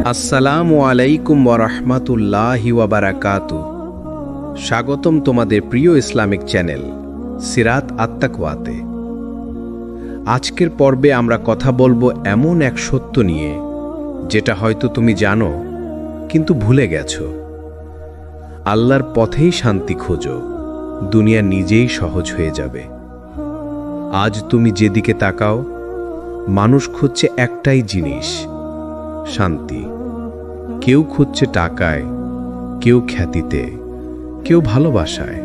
আসসালামু আলাইকুম ওয়া রাহমাতুল্লাহি ওয়া বারাকাতুহু। স্বাগতম তোমাদের প্রিয় ইসলামিক চ্যানেল সিরাত আত-তাকওয়াতে। আজকের পর্বে আমরা কথা বলবো এমন এক সত্য নিয়ে যেটা হয়তো তুমি জানো কিন্তু ভুলে গেছো। আল্লাহর পথেই শান্তি খোঁজো, দুনিয়া নিজেই সহজ হয়ে যাবে। আজ তুমি যেদিকে তাকাও, মানুষ খুঁজছে একটাই জিনিস, শান্তি। কেউ খুঁজছে টাকায়, কেউ খ্যাতিতে, কেউ ভালোবাসায়,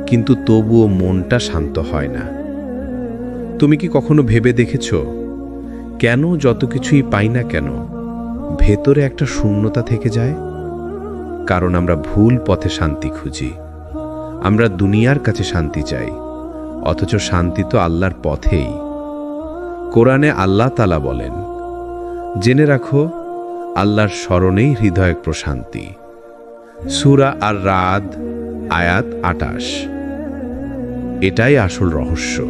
কিন্তু তবুও মনটা শান্ত হয় না। তুমি কি কখনো ভেবে দেখেছ কেন যত কিছুই পাই না কেন ভেতরে একটা শূন্যতা থেকে যায়? কারণ আমরা ভুল পথে শান্তি খুঁজি। আমরা দুনিয়ার কাছে শান্তি চাই, অথচ শান্তি তো আল্লাহর পথেই। কোরআনে আল্লাহ তাআলা বলেন, জেনে রাখো আল্লাহর স্মরণেই হৃদয়ের প্রশান্তি। সূরা আর-রাদ আয়াত ২৮। এটাই আসল রহস্য।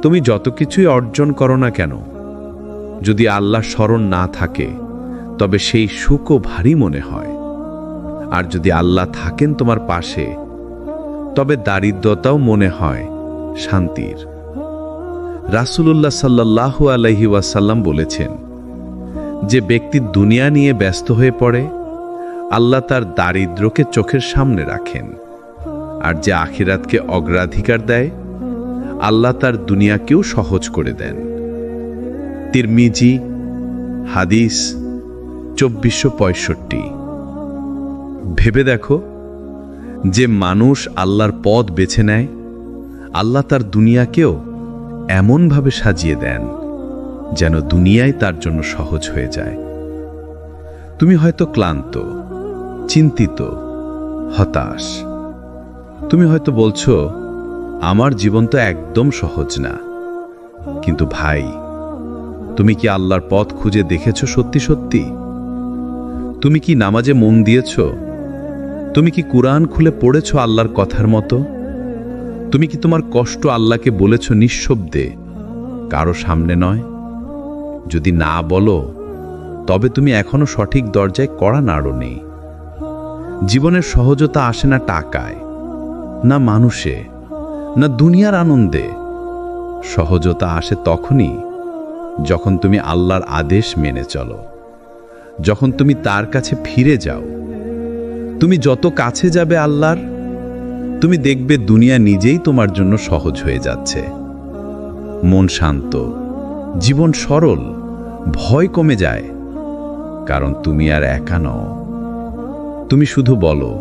তুমি যত কিছুই অর্জন করো না কেন, যদি আল্লাহর স্মরণ না থাকে তবে সেই সুখও ভারী মনে হয়। আর যদি আল্লাহ থাকেন তোমার পাশে, তবে দারিদ্রতাও মনে হয় শান্তির। রাসূলুল্লাহ সাল্লাল্লাহু আলাইহি ওয়াসাল্লাম বলেছেন, যে ব্যক্তি দুনিয়া নিয়ে ব্যস্ত হয়ে পড়ে, আল্লাহ তার দারিদ্র্যকে চোখের সামনে রাখেন। আর যে আখিরাতকে অগ্রাধিকার দেয়, আল্লাহ তার দুনিয়াকেও সহজ করে দেন। তিরমিজি হাদিস ২৪৬৫। ভেবে দেখো, যে মানুষ আল্লাহর পথ বেছে নেয়, আল্লাহ তার দুনিয়াকেও এমনভাবে সাজিয়ে দেন যেন দুনিয়ায় তার জন্য সহজ হয়ে যায়। তুমি হয়তো ক্লান্ত, চিন্তিত, হতাশ। তুমি হয়তো বলছো, আমার জীবন তো একদম সহজ না। কিন্তু ভাই, তুমি কি আল্লাহর পথ খুঁজে দেখেছো সত্যি সত্যি? তুমি কি নামাজে মন দিয়েছ? তুমি কি কুরআন খুলে পড়েছো আল্লাহর কথার মতো? তুমি কি তোমার কষ্ট আল্লাহকে বলেছ নিঃশব্দে, কারো সামনে নয়? যদি না বলো, তবে তুমি এখনো সঠিক দরজায় কড়া নাড়োনি। জীবনের সহজতা আসে না টাকায়, না মানুষে, না দুনিয়ার আনন্দে। সহজতা আসে তখনই যখন তুমি আল্লাহর আদেশ মেনে চলো, যখন তুমি তার কাছে ফিরে যাও। তুমি যত কাছে যাবে আল্লাহর, তুমি দেখবে দুনিয়া নিজেই তোমার জন্য সহজ হয়ে যাচ্ছে। মন শান্ত, জীবন সরল, ভয় কমে যায়। কারণ তুমি আর একা নও। তুমি শুধু বলো,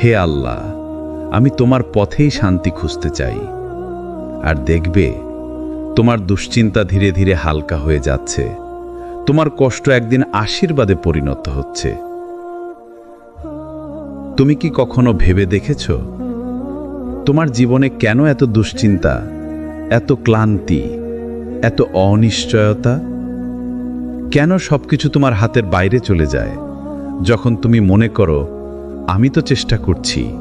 হে আল্লাহ, আমি তোমার পথেই শান্তি খুঁজতে চাই। আর দেখবে তোমার দুশ্চিন্তা ধীরে ধীরে হালকা হয়ে যাচ্ছে। তোমার কষ্ট একদিন আশীর্বাদে পরিণত হচ্ছে। তুমি কি কখনো ভেবে দেখেছ, তোমার জীবনে কেন এত দুশ্চিন্তা, এত ক্লান্তি, এত অনিশ্চয়তা? কেন সবকিছু তোমার হাতের বাইরে চলে যায় যখন তুমি মনে করো, আমি তো চেষ্টা করছি,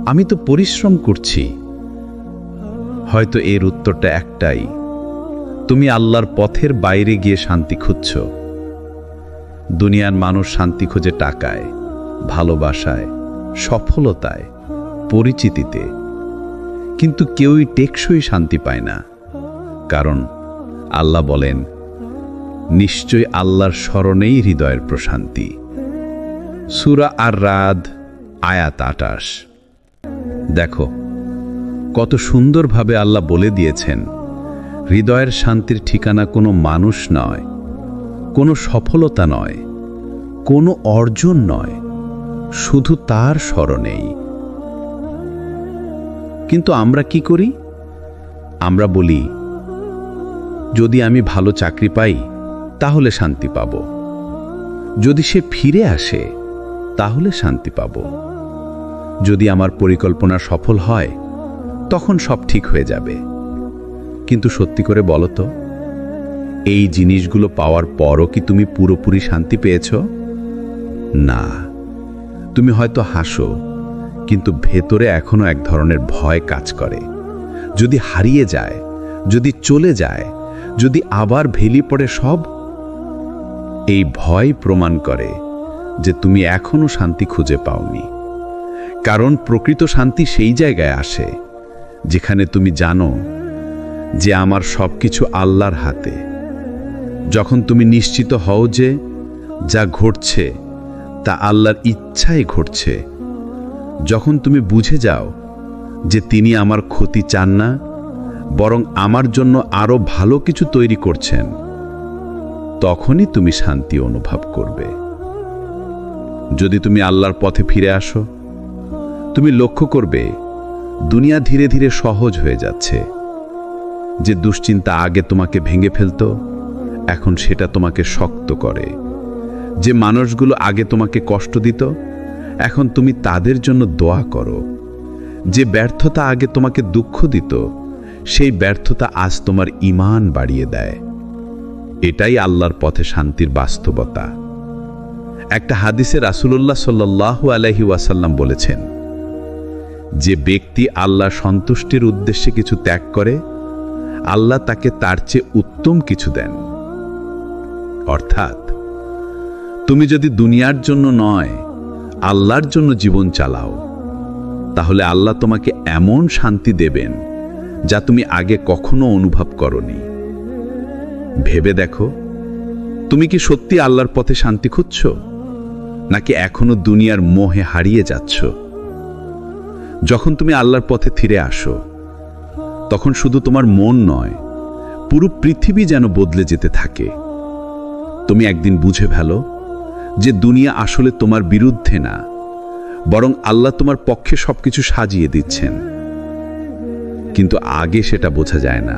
আমি তো পরিশ্রম করছি? হয়তো এর উত্তরটা একটাই, তুমি আল্লাহর পথের বাইরে গিয়ে শান্তি খুঁজছ। দুনিয়ার মানুষ শান্তি খোঁজে টাকায়, ভালোবাসায়, সফলতায়, পরিচিতিতে, কিন্তু কেউই টেকসই শান্তি পায় না। কারণ আল্লাহ বলেন, নিশ্চয় আল্লাহর স্মরণেই হৃদয়ের প্রশান্তি। সূরা আর-রাদ আয়াত ২৮। দেখো কত সুন্দরভাবে আল্লাহ বলে দিয়েছেন, হৃদয়ের শান্তির ঠিকানা কোনো মানুষ নয়, কোনো সফলতা নয়, কোনো অর্জন নয়, শুধু তার স্মরণেই। কিন্তু আমরা কি করি? আমরা বলি, যদি আমি ভালো চাকরি পাই তাহলে শান্তি পাব, যদি সে ফিরে আসে তাহলে শান্তি পাব, যদি আমার পরিকল্পনা সফল হয় তখন সব ঠিক হয়ে যাবে। কিন্তু সত্যি করে বলো তো, এই জিনিসগুলো পাওয়ার পরও কি তুমি পুরোপুরি শান্তি পেয়েছ? না। তুমি হয়তো হাসো, কিন্তু ভেতরে এখনো এক ধরনের ভয় কাজ করে। যদি হারিয়ে যায়, যদি চলে যায়, যদি আবার ভেলি পড়ে সব? এই ভয় প্রমাণ করে যে তুমি এখনো শান্তি খুঁজে পাওনি। কারণ প্রকৃত শান্তি সেই জায়গায় আসে যেখানে তুমি জানো যে আমার সবকিছু আল্লাহর হাতে। যখন তুমি নিশ্চিত হও যে যা ঘটছে তা আল্লাহর ইচ্ছায় ঘটছে, যখন তুমি বুঝে যাও যে তিনি আমার ক্ষতি চান না, বরং আমার জন্য আরো ভালো কিছু তৈরি করছেন, তখনই তুমি শান্তি অনুভব করবে। যদি তুমি আল্লাহর পথে ফিরে আসো, তুমি লক্ষ্য করবে দুনিয়া ধীরে ধীরে সহজ হয়ে যাচ্ছে। যে দুশ্চিন্তা আগে তোমাকে ভেঙে ফেলতো, এখন সেটা তোমাকে শক্ত করে। যে মানুষগুলো আগে তোমাকে কষ্ট দিত, এখন তুমি তাদের জন্য দোয়া করো। যে ব্যর্থতা আগে তোমাকে দুঃখ দিত, সেই ব্যর্থতা আজ তোমার ঈমান বাড়িয়ে দেয়। এটাই আল্লাহর পথে শান্তির বাস্তবতা। একটা হাদিসে রাসূলুল্লাহ সাল্লাল্লাহু আলাইহি ওয়াসাল্লাম বলেছেন, যে ব্যক্তি আল্লাহ সন্তুষ্টির উদ্দেশ্যে কিছু ত্যাগ করে, আল্লাহ তাকে তার চেয়ে উত্তম কিছু দেন। অর্থাৎ তুমি যদি দুনিয়ার জন্য নয়, আল্লাহর জন্য জীবন চালাও, তাহলে আল্লাহ তোমাকে এমন শান্তি দেবেন যা তুমি আগে কখনো অনুভব করনি। ভেবে দেখো, তুমি কি সত্যি আল্লাহর পথে শান্তি খুঁজছ, নাকি এখনো দুনিয়ার মোহে হারিয়ে যাচ্ছ? যখন তুমি আল্লাহর পথে ফিরে আসো, তখন শুধু তোমার মন নয়, পুরো পৃথিবী যেন বদলে যেতে থাকে। তুমি একদিন বুঝে ফেলো যে দুনিয়া আসলে তোমার বিরুদ্ধে না, বরং আল্লাহ তোমার পক্ষে সবকিছু সাজিয়ে দিচ্ছেন। কিন্তু আগে সেটা বোঝা যায় না।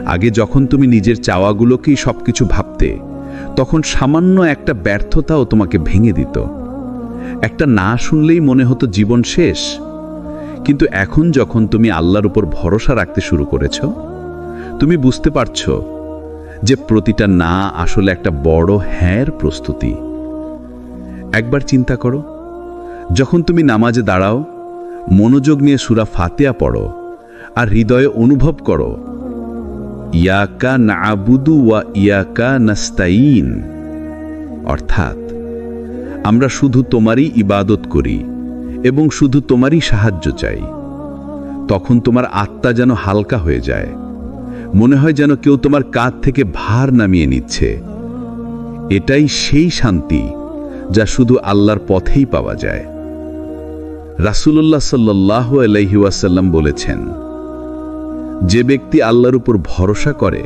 আগে যখন তুমি নিজের চাওয়াগুলোকেই সবকিছু ভাবতে, তখন সামান্য একটা ব্যর্থতাও তোমাকে ভেঙে দিত। একটা না শুনলেই মনে হতো জীবন শেষ। কিন্তু এখন যখন তুমি আল্লাহর উপর ভরসা রাখতে শুরু করেছ, তুমি বুঝতে পারছো যে প্রতিটা না আসলে একটা বড় হ্যাঁর প্রস্তুতি। একবার চিন্তা করো, যখন তুমি নামাজে দাঁড়াও, মনোযোগ নিয়ে সূরা ফাতিহা পড়ো আর হৃদয়ে অনুভব করো, ইয়াকা না'বুদু ওয়া ইয়াকা নাস্তাইন, অর্থাৎ আমরা শুধু তোমারই ইবাদত করি এবং শুধু তোমারই সাহায্য চাই। তখন তোমার আত্মা যেন হালকা হয়ে যায়, মনে হয় যেন কেউ তোমার কাঁধ থেকে ভার নামিয়ে নিচ্ছে। এটাই সেই শান্তি যা শুধু আল্লাহর পথেই পাওয়া যায়। রাসূলুল্লাহ সাল্লাল্লাহু আলাইহি ওয়াসাল্লাম বলেছেন, যে ব্যক্তি আল্লাহর উপর ভরসা করে,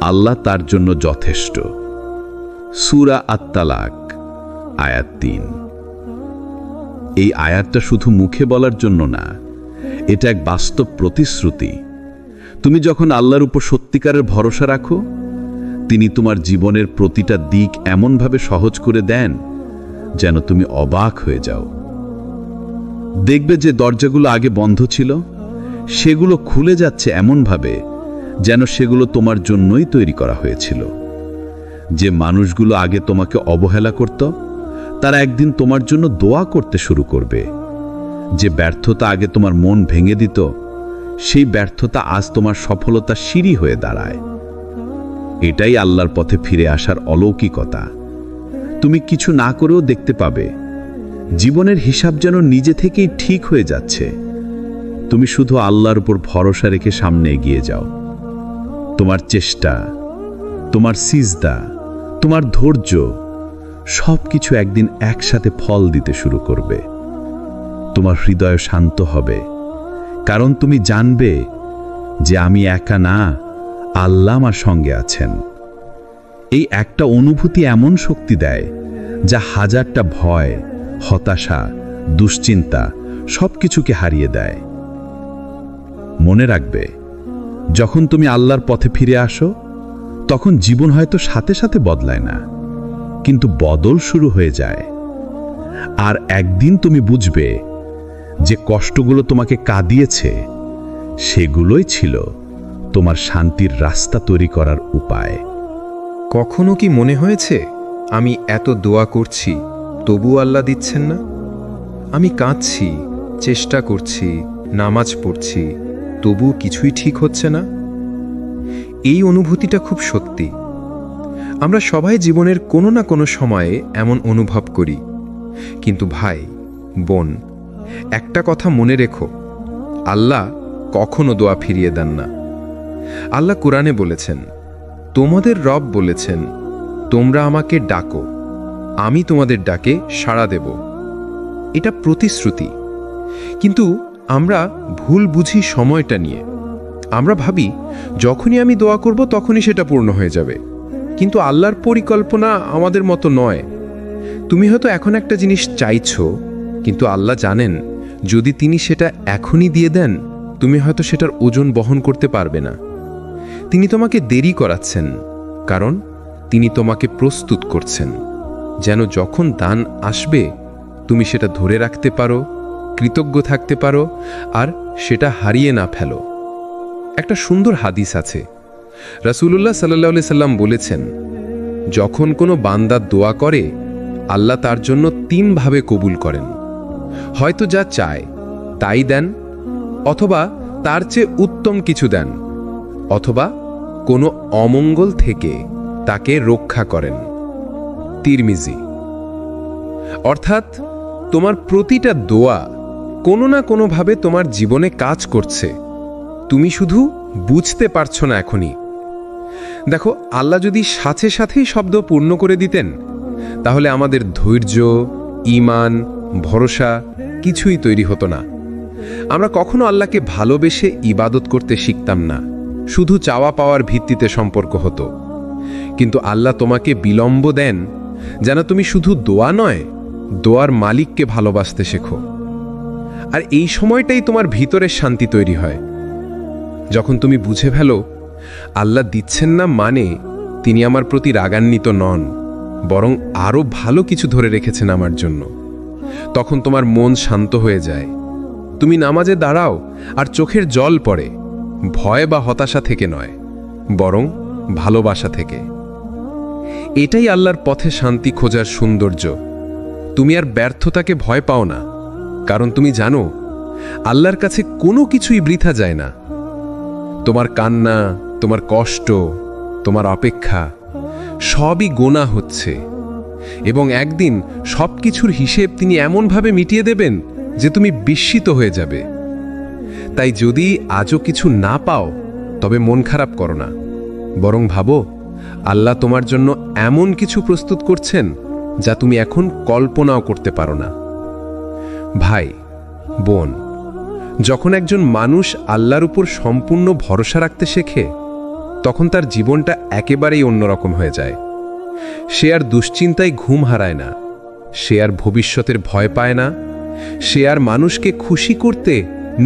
আল্লাহ তার জন্য যথেষ্ট। সূরা আত-তালাক আয়াত ৩। এই আয়াতটা শুধু মুখে বলার জন্য না, এটা এক বাস্তব প্রতিশ্রুতি। তুমি যখন আল্লাহর উপর সত্যিকারের ভরসা রাখো, তিনি তোমার জীবনের প্রতিটা দিক এমনভাবে সহজ করে দেন যেন তুমি অবাক হয়ে যাও। দেখবে যে দরজাগুলো আগে বন্ধ ছিল, সেগুলো খুলে যাচ্ছে এমনভাবে যেন সেগুলো তোমার জন্যই তৈরি করা হয়েছিল। যে মানুষগুলো আগে তোমাকে অবহেলা করত, তারা একদিন তোমার জন্য দোয়া করতে শুরু করবে। যে ব্যর্থতা আগে তোমার মন ভেঙে দিত, সেই ব্যর্থতা আজ তোমার সফলতার সিঁড়ি হয়ে দাঁড়ায়। এটাই আল্লাহর পথে ফিরে আসার অলৌকিকতা। তুমি কিছু না করেও দেখতে পাবে জীবনের হিসাব যেন নিজে থেকেই ঠিক হয়ে যাচ্ছে। তুমি শুধু আল্লাহর উপর ভরসা রেখে সামনে এগিয়ে যাও। তোমার চেষ্টা, তোমার সিজদা, তোমার ধৈর্য, সবকিছু একদিন একসাথে ফল দিতে শুরু করবে। তোমার হৃদয় শান্ত হবে, কারণ তুমি জানবে যে আমি একা না, আল্লাহ আমার সঙ্গে আছেন। এই একটা অনুভূতি এমন শক্তি দেয় যা হাজারটা ভয়, হতাশা, দুশ্চিন্তা সবকিছুকে হারিয়ে দেয়। মনে রাখবে, যখন তুমি আল্লাহর পথে ফিরে আসো, তখন জীবন হয়তো সাথে সাথে বদলায় না, কিন্তু বদল শুরু হয়ে যায়। আর একদিন তুমি বুঝবে যে কষ্টগুলো তোমাকে কাঁদিয়েছে, সেগুলোই ছিল তোমার শান্তির রাস্তা তৈরি করার উপায়। কখনো কি মনে হয়েছে আমি এত দোয়া করছি, তবু আল্লাহ দিচ্ছেন না? আমি কাঁদছি, চেষ্টা করছি, নামাজ পড়ছি, তবু কিছুই ঠিক হচ্ছে না? এই অনুভূতিটা খুব সত্যি। আমরা সবাই জীবনের কোনো না কোনো সময়ে এমন অনুভব করি। কিন্তু ভাই, বোন, একটা কথা মনে রেখো, আল্লাহ কখনো দোয়া ফিরিয়ে দেন না। আল্লাহ কুরআনে বলেছেন, তোমাদের রব বলেছেন, তোমরা আমাকে ডাকো, আমি তোমাদের ডাকে সাড়া দেব। এটা প্রতিশ্রুতি। কিন্তু আমরা ভুল বুঝি সময়টা নিয়ে। আমরা ভাবি যখনই আমি দোয়া করব তখনই সেটা পূর্ণ হয়ে যাবে। কিন্তু আল্লাহর পরিকল্পনা আমাদের মতো নয়। তুমি হয়তো এখন একটা জিনিস চাইছো, কিন্তু আল্লাহ জানেন যদি তিনি সেটা এখনই দিয়ে দেন, তুমি হয়তো সেটার ওজন বহন করতে পারবে না। তিনি তোমাকে দেরি করাচ্ছেন, কারণ তিনি তোমাকে প্রস্তুত করছেন, যেন যখন দান আসবে তুমি সেটা ধরে রাখতে পারো, কৃতজ্ঞ থাকতে পারো, আর সেটা হারিয়ে না ফেলো। একটা সুন্দর হাদিস আছে। রাসূলুল্লাহ সাল্লাল্লাহু আলাইহি সাল্লাম বলেছেন, যখন কোনো বান্দা দোয়া করে আল্লাহ তার জন্য 3 ভাবে কবুল করেন। হয়তো যা চায় তাই দেন, অথবা তার চেয়ে উত্তম কিছু দেন, অথবা কোনো অমঙ্গল থেকে তাকে রক্ষা করেন। তিরমিজি। অর্থাৎ তোমার প্রতিটা দোয়া কোনো না কোনোভাবে তোমার জীবনে কাজ করছে, তুমি শুধু বুঝতে পারছো না এখনই। দেখো, আল্লাহ যদি সাথে সাথেই শব্দ পূর্ণ করে দিতেন, তাহলে আমাদের ধৈর্য, ঈমান, ভরসা কিছুই তৈরি হতো না। আমরা কখনো আল্লাহকে ভালোবেসে ইবাদত করতে শিখতাম না, শুধু চাওয়া পাওয়ার ভিত্তিতে সম্পর্ক হতো। কিন্তু আল্লাহ তোমাকে বিলম্ব দেন যেন তুমি শুধু দোয়া নয়, দোয়ার মালিককে ভালোবাসতে শেখো। আর এই সময়টাই তোমার ভিতরের শান্তি তৈরি হয়। যখন তুমি বুঝে ফেলো আল্লাহ দিচ্ছেন না মানে তিনি আমার প্রতি রাগান্বিত নন, বরং আরও ভালো কিছু ধরে রেখেছেন আমার জন্য, তখন তোমার মন শান্ত হয়ে যায়। তুমি নামাজে দাঁড়াও আর চোখের জল পড়ে, ভয় বা হতাশা থেকে নয়, বরং ভালোবাসা থেকে। এটাই আল্লাহর পথে শান্তি খোঁজার সৌন্দর্য। তুমি আর ব্যর্থতাকে ভয় পাও না, কারণ তুমি জানো আল্লাহর কাছে কোনো কিছুই বৃথা যায় না। তোমার কান্না, তোমার কষ্ট, তোমার অপেক্ষা সবই গোনা হচ্ছে, এবং একদিন সব কিছুর হিসেব তিনি এমনভাবে মিটিয়ে দেবেন যে তুমি বিস্মিত হয়ে যাবে। তাই যদি আজও কিছু না পাও, তবে মন খারাপ করো না, বরং ভাবো আল্লাহ তোমার জন্য এমন কিছু প্রস্তুত করছেন যা তুমি এখন কল্পনাও করতে পারো না। ভাই, বোন, যখন একজন মানুষ আল্লাহর উপর সম্পূর্ণ ভরসা রাখতে শেখে, তখন তার জীবনটা একেবারেই অন্যরকম হয়ে যায়। সে আর দুশ্চিন্তায় ঘুম হারায় না, সে আর ভবিষ্যতের ভয় পায় না, সে আর মানুষকে খুশি করতে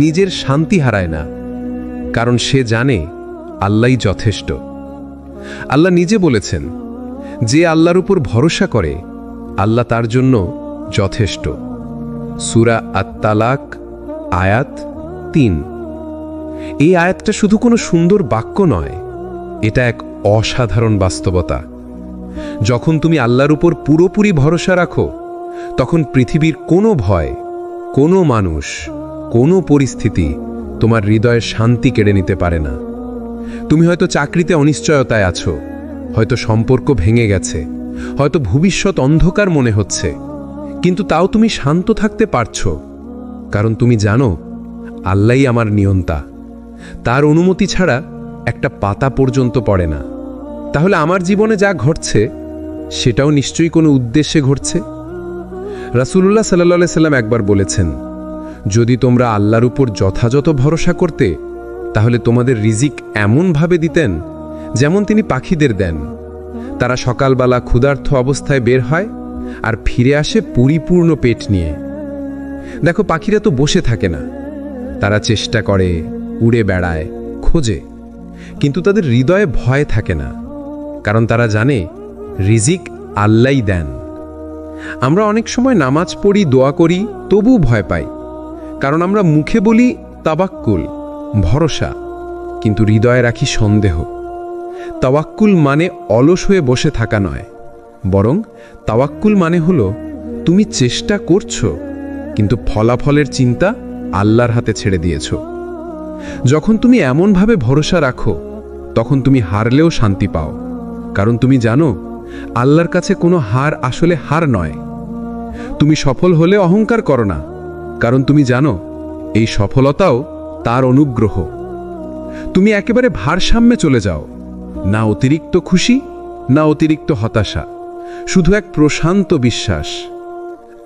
নিজের শান্তি হারায় না, কারণ সে জানে আল্লাহই যথেষ্ট। আল্লাহ নিজে বলেছেন, যে আল্লাহর উপর ভরসা করে আল্লাহ তার জন্য যথেষ্ট। সূরা আত-তালাক আয়াত 3। এই আয়াতটা শুধু কোনো সুন্দর বাক্য নয়, এটা এক অসাধারণ বাস্তবতা। যখন তুমি আল্লাহর উপর পুরোপুরি ভরসা রাখো, তখন পৃথিবীর কোনো ভয়, কোনো মানুষ, কোনো পরিস্থিতি তোমার হৃদয়ের শান্তি কেড়ে নিতে পারে না। তুমি হয়তো চাকরিতে অনিশ্চয়তায় আছো, হয়তো সম্পর্ক ভেঙে গেছে, হয়তো ভবিষ্যৎ অন্ধকার মনে হচ্ছে, কিন্তু তাও তুমি শান্ত থাকতে পারছো, কারণ তুমি জানো আল্লাহই আমার নিয়ন্তা। তার অনুমতি ছাড়া একটা পাতা পর্যন্ত পড়ে না। তাহলে আমার জীবনে যা ঘটছে সেটাও নিশ্চয়ই কোনো উদ্দেশ্যে ঘটছে। রাসূলুল্লাহ সাল্লাল্লাহু আলাইহি সাল্লাম একবার বলেছেন, যদি তোমরা আল্লাহর উপর যথাযথ ভরসা করতে, তাহলে তোমাদের রিজিক এমনভাবে দিতেন যেমন তিনি পাখিদের দেন। তারা সকালবেলা ক্ষুধার্ত অবস্থায় বের হয় আর ফিরে আসে পরিপূর্ণ পেট নিয়ে। দেখো, পাখিরা তো বসে থাকে না, তারা চেষ্টা করে, উড়ে বেড়ায়, খোঁজে, কিন্তু তাদের হৃদয়ে ভয় থাকে না, কারণ তারা জানে রিজিক আল্লাহই দেন। আমরা অনেক সময় নামাজ পড়ি, দোয়া করি, তবু ভয় পাই, কারণ আমরা মুখে বলি তাওয়াক্কুল, ভরসা, কিন্তু হৃদয়ে রাখি সন্দেহ। তাওয়াক্কুল মানে অলস হয়ে বসে থাকা নয়, বরং তাওয়াক্কুল মানে হলো তুমি চেষ্টা করছো, কিন্তু ফলাফলের চিন্তা আল্লাহর হাতে ছেড়ে দিয়েছো। যখন তুমি এমনভাবে ভরসা রাখো, তখন তুমি হারলেও শান্তি পাও, কারণ তুমি জানো আল্লাহর কাছে কোনো হার আসলে হার নয়। তুমি সফল হলে অহংকার করো না, কারণ তুমি জানো এই সফলতাও তার অনুগ্রহ। তুমি একেবারে ভারসাম্যে চলে যাও, না অতিরিক্ত খুশি না অতিরিক্ত হতাশা, শুধু এক প্রশান্ত বিশ্বাস,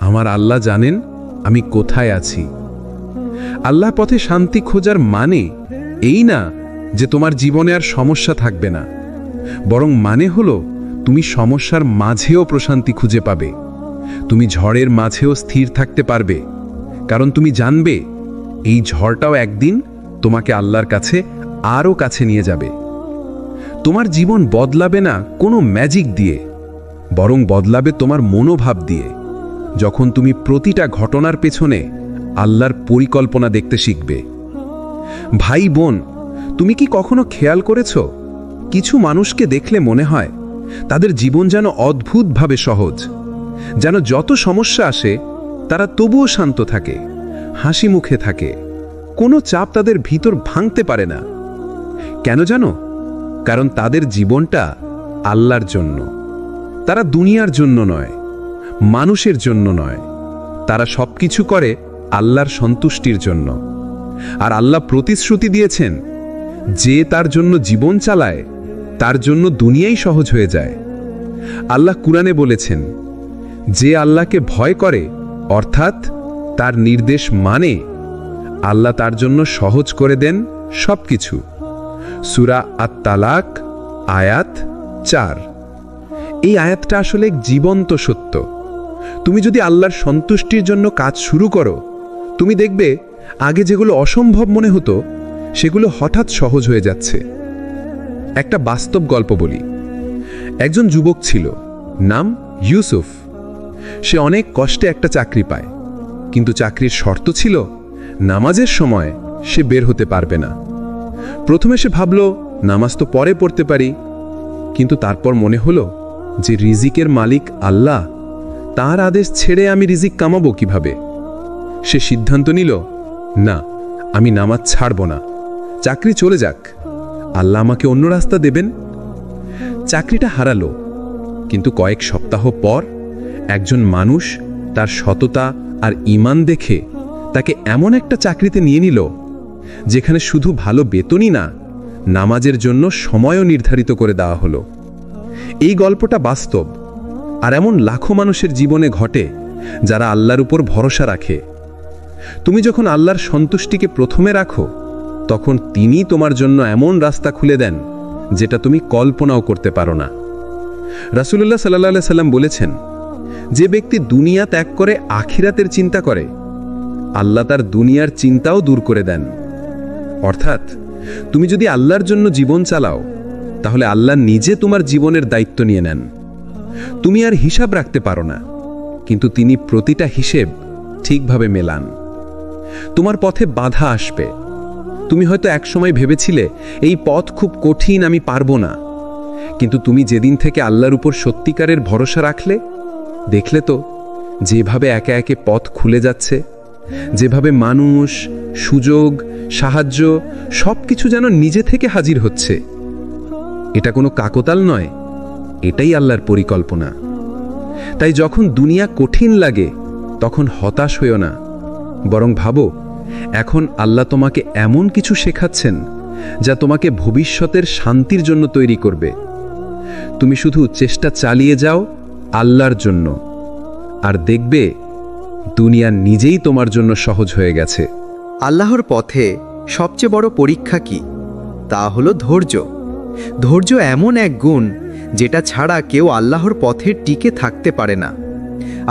আমার আল্লাহ জানেন আমি কোথায় আছি। আল্লাহ পথে শান্তি খোঁজার মানে এই না যে তোমার জীবনে আর সমস্যা থাকবে না, বরং মানে হলো তুমি সমস্যার মাঝেও প্রশান্তি খুঁজে পাবে, তুমি ঝড়ের মাঝেও স্থির থাকতে পারবে, কারণ তুমি জানবে এই ঝড়টাও একদিন তোমাকে আল্লাহর কাছে আরও কাছে নিয়ে যাবে। তোমার জীবন বদলাবে না কোনো ম্যাজিক দিয়ে, বরং বদলাবে তোমার মনোভাব দিয়ে, যখন তুমি প্রতিটা ঘটনার পেছনে আল্লাহর পরিকল্পনা দেখতে শিখবে। ভাই বোন, তুমি কি কখনো খেয়াল করেছ কিছু মানুষকে দেখলে মনে হয় তাদের জীবন যেন অদ্ভুতভাবে সহজ, যেন যত সমস্যা আসে তারা তবুও শান্ত থাকে, হাসি মুখে থাকে, কোনো চাপ তাদের ভিতর ভাঙতে পারে না। কেন জানো? কারণ তাদের জীবনটা আল্লাহর জন্য, তারা দুনিয়ার জন্য নয়, মানুষের জন্য নয়, তারা সবকিছু করে আল্লাহর সন্তুষ্টির জন্য। আর আল্লাহ প্রতিশ্রুতি দিয়েছেন যে তার জন্য জীবন চালায় তার জন্য দুনিয়াই সহজ হয়ে যায়। আল্লাহ কুরআনে বলেছেন, যে আল্লাহকে ভয় করে অর্থাৎ তার নির্দেশ মানে, আল্লাহ তার জন্য সহজ করে দেন সবকিছু। সূরা আত-তালাক আয়াত 4। এই আয়াতটা আসলে এক জীবন্ত সত্য। তুমি যদি আল্লাহর সন্তুষ্টির জন্য কাজ শুরু করো, তুমি দেখবে আগে যেগুলো অসম্ভব মনে হতো সেগুলো হঠাৎ সহজ হয়ে যাচ্ছে। একটা বাস্তব গল্প বলি। একজন যুবক ছিল, নাম ইউসুফ। সে অনেক কষ্টে একটা চাকরি পায়, কিন্তু চাকরির শর্ত ছিল নামাজের সময় সে বের হতে পারবে না। প্রথমে সে ভাবল নামাজ তো পরে পড়তে পারি, কিন্তু তারপর মনে হলো যে রিজিকের মালিক আল্লাহ, তার আদেশ ছেড়ে আমি রিজিক কামাবো কিভাবে? সে সিদ্ধান্ত নিল, না, আমি নামাজ ছাড়ব না, চাকরি চলে যাক, আল্লাহ আমাকে অন্য রাস্তা দেবেন। চাকরিটা হারালো, কিন্তু কয়েক সপ্তাহ পর একজন মানুষ তার সততা আর ঈমান দেখে তাকে এমন একটা চাকরিতে নিয়ে নিল যেখানে শুধু ভালো বেতনই না, নামাজের জন্য সময়ও নির্ধারিত করে দেওয়া হলো। এই গল্পটা বাস্তব, আর এমন লাখো মানুষের জীবনে ঘটে যারা আল্লাহর উপর ভরসা রাখে। তুমি যখন আল্লাহর সন্তুষ্টিকে প্রথমে রাখো, তখন তিনি তোমার জন্য এমন রাস্তা খুলে দেন যেটা তুমি কল্পনাও করতে পারো না। রাসূলুল্লাহ সাল্লাল্লাহু আলাইহি সাল্লাম বলেছেন, যে ব্যক্তি দুনিয়া ত্যাগ করে আখিরাতের চিন্তা করে, আল্লাহ তার দুনিয়ার চিন্তাও দূর করে দেন। অর্থাৎ তুমি যদি আল্লাহর জন্য জীবন চালাও, তাহলে আল্লাহ নিজে তোমার জীবনের দায়িত্ব নিয়ে নেন। তুমি আর হিসাব রাখতে পারো না, কিন্তু তিনি প্রতিটা হিসেব ঠিকভাবে মেলান। তোমার পথে বাধা আসবে। তুমি হয়তো একসময় ভেবেছিলে এই পথ খুব কঠিন, আমি পারবো না, কিন্তু তুমি যেদিন থেকে আল্লাহর উপর সত্যিকারের ভরসা রাখলে, দেখলে তো যেভাবে একে একে পথ খুলে যাচ্ছে, যেভাবে মানুষ, সুযোগ, সাহায্য সবকিছু যেন নিজে থেকে হাজির হচ্ছে। এটা কোনো কাকতাল নয়, এটাই আল্লাহর পরিকল্পনা। তাই যখন দুনিয়া কঠিন লাগে, তখন হতাশ হইও না, বরং ভাবো এখন আল্লাহ তোমাকে এমন কিছু শেখাচ্ছেন যা তোমাকে ভবিষ্যতের শান্তির জন্য তৈরি করবে। তুমি শুধু চেষ্টা চালিয়ে যাও আল্লাহর জন্য, আর দেখবে দুনিয়া নিজেই তোমার জন্য সহজ হয়ে গেছে। আল্লাহর পথে সবচেয়ে বড় পরীক্ষা কি? তা হলো ধৈর্য। ধৈর্য এমন এক গুণ যেটা ছাড়া কেউ আল্লাহর পথে টিকে থাকতে পারে না।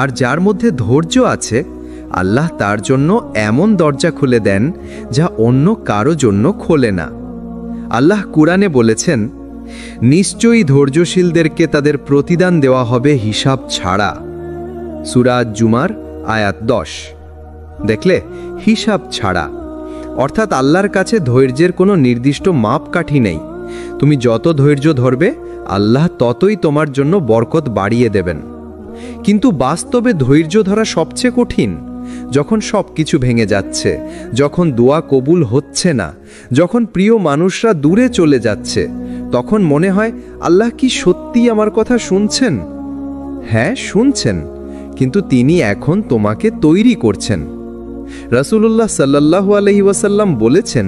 আর যার মধ্যে ধৈর্য আছে, আল্লাহ তার জন্য এমন দরজা খুলে দেন যা অন্য কারো জন্য খোলে না। আল্লাহ কুরআনে বলেছেন, নিশ্চয়ই ধৈর্যশীলদেরকে তাদের প্রতিদান দেওয়া হবে হিসাব ছাড়া। সূরা জুমার আয়াত 10। দেখলে, হিসাব ছাড়া, অর্থাৎ আল্লাহর কাছে ধৈর্যের কোনো নির্দিষ্ট মাপকাঠি নেই। তুমি যত ধৈর্য ধরবে, আল্লাহ ততই তোমার জন্য বরকত বাড়িয়ে দেবেন। কিন্তু বাস্তবে ধৈর্য ধরা সবচেয়ে কঠিন যখন সব কিছু ভেঙে যাচ্ছে, যখন দোয়া কবুল হচ্ছে না, যখন প্রিয় মানুষরা দূরে চলে যাচ্ছে, তখন মনে হয় আল্লাহ কি সত্যিই আমার কথা শুনছেন? হ্যাঁ, শুনছেন, কিন্তু তিনি এখন তোমাকে তৈরি করছেন। রাসূলুল্লাহ সাল্লাল্লাহু আলাইহি ওয়াসাল্লাম বলেছেন,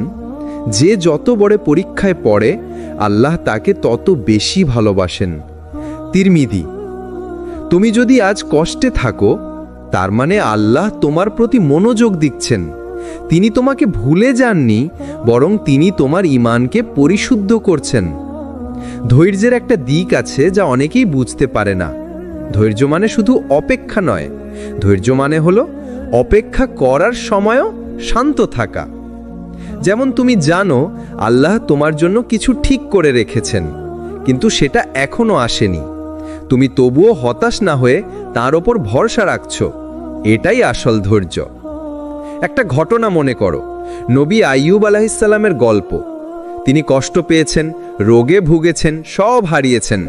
যে যত বড় পরীক্ষায় পড়ে আল্লাহ তাকে তত বেশি ভালোবাসেন। তিরমিজি। তুমি যদি আজ কষ্টে থাকো, তার মানে আল্লাহ তোমার প্রতি মনোযোগ দিচ্ছেন। তিনি তোমাকে ভুলে যাননি, বরং তিনি তোমার ঈমানকে পরিশুদ্ধ করছেন। ধৈর্যের একটা দিক আছে যা অনেকেই বুঝতে পারে না। ধৈর্য মানে শুধু অপেক্ষা নয়, ধৈর্য মানে হলো অপেক্ষা করার সময়ও শান্ত থাকা। যেমন তুমি জানো আল্লাহ তোমার জন্য কিছু ঠিক করে রেখেছেন, কিন্তু সেটা এখনো আসেনি। তুমি তবুও হতাশ না হয়ে তার ওপর ভরসা রাখছো, এটাই আসল ধৈর্য। একটা ঘটনা মনে করো, নবী আইয়ুব আলাইহিসসালামের গল্প। তিনি কষ্ট পেয়েছেন, রোগে ভুগেছেন, সব হারিয়েছেন,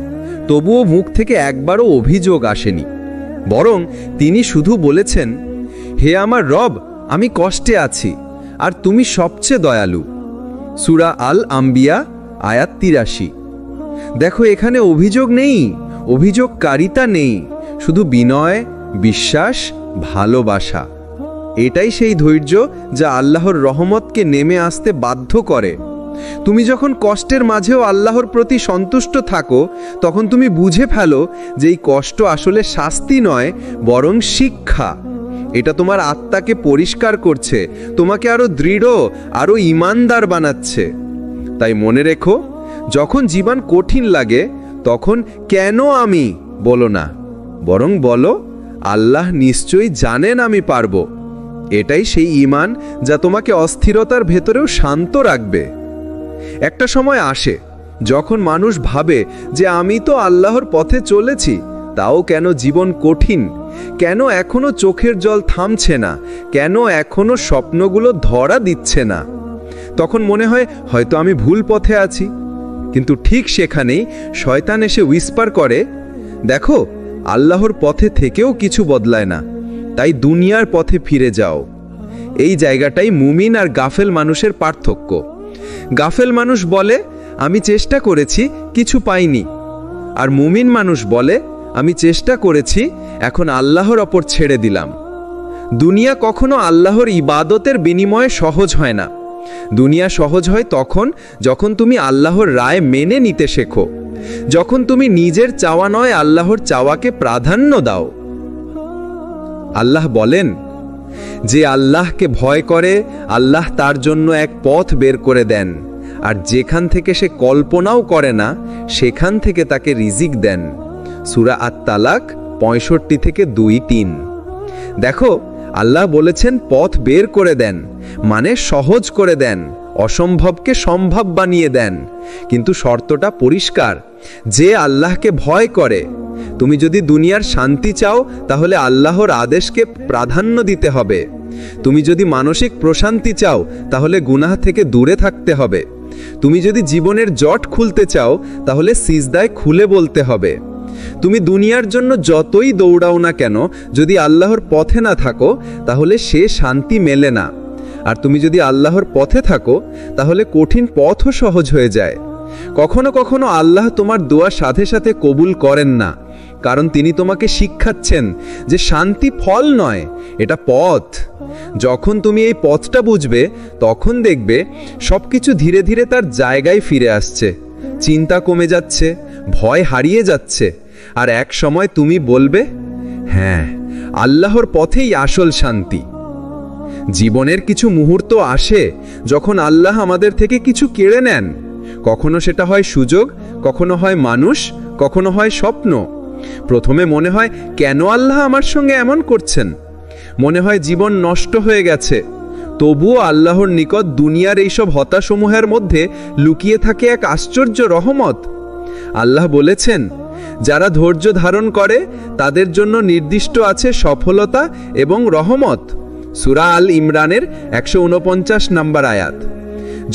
তবুও মুখ থেকে একবারও অভিযোগ আসেনি। বরং তিনি শুধু বলেছেন, হে আমার রব, আমি কষ্টে আছি, আর তুমি সবচেয়ে দয়ালু। সূরা আল আম্বিয়া আয়াত ৮৩। দেখো, এখানে অভিযোগ নেই, অভিযোগকারিতা নেই, শুধু বিনয়, বিশ্বাস, ভালোবাসা। এটাই সেই ধৈর্য যা আল্লাহর রহমতকে নেমে আসতে বাধ্য করে। তুমি যখন কষ্টের মাঝেও আল্লাহর প্রতি সন্তুষ্ট থাকো, তখন তুমি বুঝে ফেলো যে এই কষ্ট আসলে শাস্তি নয়, বরং শিক্ষা। এটা তোমার আত্মাকে পরিষ্কার করছে, তোমাকে আরো দৃঢ়, আরো ঈমানদার বানাচ্ছে। তাই মনে রেখো, যখন জীবন কঠিন লাগে তখন কেন আমি বলো না, বরং বলো আল্লাহ নিশ্চয়ই জানেন আমি পারবো। এটাই সেই ঈমান যা তোমাকে অস্থিরতার ভেতরেও শান্ত রাখবে। একটা সময় আসে যখন মানুষ ভাবে যে আমি তো আল্লাহর পথে চলেছি, তাও কেন জীবন কঠিন, কেন এখনো চোখের জল থামছে না, কেন এখনো স্বপ্নগুলো ধরা দিচ্ছে না। তখন মনে হয় হয়তো আমি ভুল পথে আছি। কিন্তু ঠিক সেখানেই শয়তান এসে উইসপার করে, দেখো আল্লাহর পথে থেকেও কিছু বদলায় না, তাই দুনিয়ার পথে ফিরে যাও। এই জায়গাটাই মুমিন আর গাফেল মানুষের পার্থক্য। গাফেল মানুষ বলে আমি চেষ্টা করেছি, কিছু পাইনি, আর মুমিন মানুষ বলে আমি চেষ্টা করেছি, এখন আল্লাহর ওপর ছেড়ে দিলাম। দুনিয়া কখনো আল্লাহর ইবাদতের বিনিময়ে সহজ হয় না। দুনিয়া সহজ হয় তখন যখন তুমি আল্লাহর রায় মেনে নিতে শেখো, যখন তুমি নিজের চাওয়া নয় আল্লাহর চাওয়াকে প্রাধান্য দাও। আল্লাহ বলেন, যে আল্লাহকে ভয় করে আল্লাহ তার জন্য এক পথ বের করে দেন, আর যেখান থেকে সে কল্পনাও করে না সেখান থেকে তাকে রিজিক দেন। সূরা আত-তালাক ৬৫ থেকে ২-৩। দেখো, আল্লাহ বলেছেন পথ বের করে দেন, মানে সহজ করে দেন, অসম্ভবকে সম্ভব বানিয়ে দেন। কিন্তু শর্তটা পরিষ্কার, যে আল্লাহকে ভয় করে। তুমি যদি দুনিয়ার শান্তি চাও তাহলে আল্লাহর আদেশকে প্রাধান্য দিতে হবে। তুমি যদি মানসিক প্রশান্তি চাও তাহলে গুনাহ থেকে দূরে থাকতে হবে। তুমি যদি জীবনের জট খুলতে চাও তাহলে সিজদায় খুলে বলতে হবে। তুমি দুনিয়ার জন্য যতই দৌড়াও না কেন, যদি আল্লাহর পথে না থাকো তাহলে সে শান্তি মেলে না। আর তুমি যদি আল্লাহর পথে থাকো তাহলে কঠিন পথও সহজ হয়ে যায়। কখনো কখনো আল্লাহ তোমার দোয়া সাথে সাথে কবুল করেন না, কারণ তিনি তোমাকে শিক্ষাচ্ছেন যে শান্তি ফল নয়, এটা পথ। যখন তুমি এই পথটা বুঝবে তখন দেখবে সবকিছু ধীরে ধীরে তার জায়গায় ফিরে আসছে, চিন্তা কমে যাচ্ছে, ভয় হারিয়ে যাচ্ছে, আর এক সময় তুমি বলবে, হ্যাঁ, আল্লাহর পথেই আসল শান্তি। জীবনের কিছু মুহূর্ত আসে যখন আল্লাহ আমাদের থেকে কিছু কেড়ে নেন। কখনো সেটা হয় সুযোগ, কখনো হয় মানুষ, কখনো হয় স্বপ্ন। প্রথমে মনে হয় কেন আল্লাহ আমার সঙ্গে এমন করছেন, মনে হয় জীবন নষ্ট হয়ে গেছে। তবুও আল্লাহর নিকট দুনিয়ার এইসব হতাসমূহের মধ্যে লুকিয়ে থাকে এক আশ্চর্য রহমত। আল্লাহ বলেছেন, যারা ধৈর্য ধারণ করে তাদের জন্য নির্দিষ্ট আছে সফলতা এবং রহমত। সূরা আল ইমরানের ১৪৯ নম্বর আয়াত।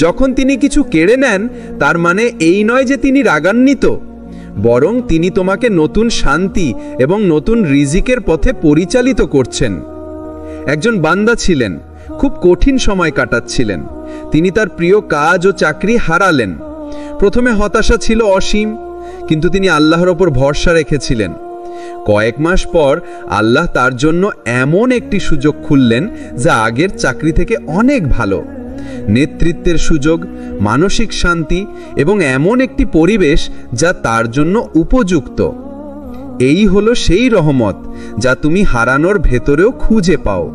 যখন তিনি কিছু কেড়ে নেন তার মানে এই নয় যে তিনি রাগান্বিত, বরং তিনি তোমাকে নতুন শান্তি এবং নতুন রিজিকের পথে পরিচালিত করছেন। একজন বান্দা ছিলেন, খুব কঠিন সময় কাটাচ্ছিলেন। তিনি তার প্রিয় কাজ ও চাকরি হারালেন। প্রথমে হতাশা ছিল অসীম, কিন্তু তিনি আল্লাহর ওপর ভরসা রেখেছিলেন। কয়েক মাস পর আল্লাহ তার জন্য এমন একটি সুযোগ খুললেন যা আগের চাকরি থেকে অনেক ভালো। নেতৃত্বের সুযোগ, মানসিক শান্তি এবং এমন একটি পরিবেশ যা তার জন্য উপযুক্ত। এই হলো সেই রহমত যা তুমি হারানোর ভেতরেও খুঁজে পাও।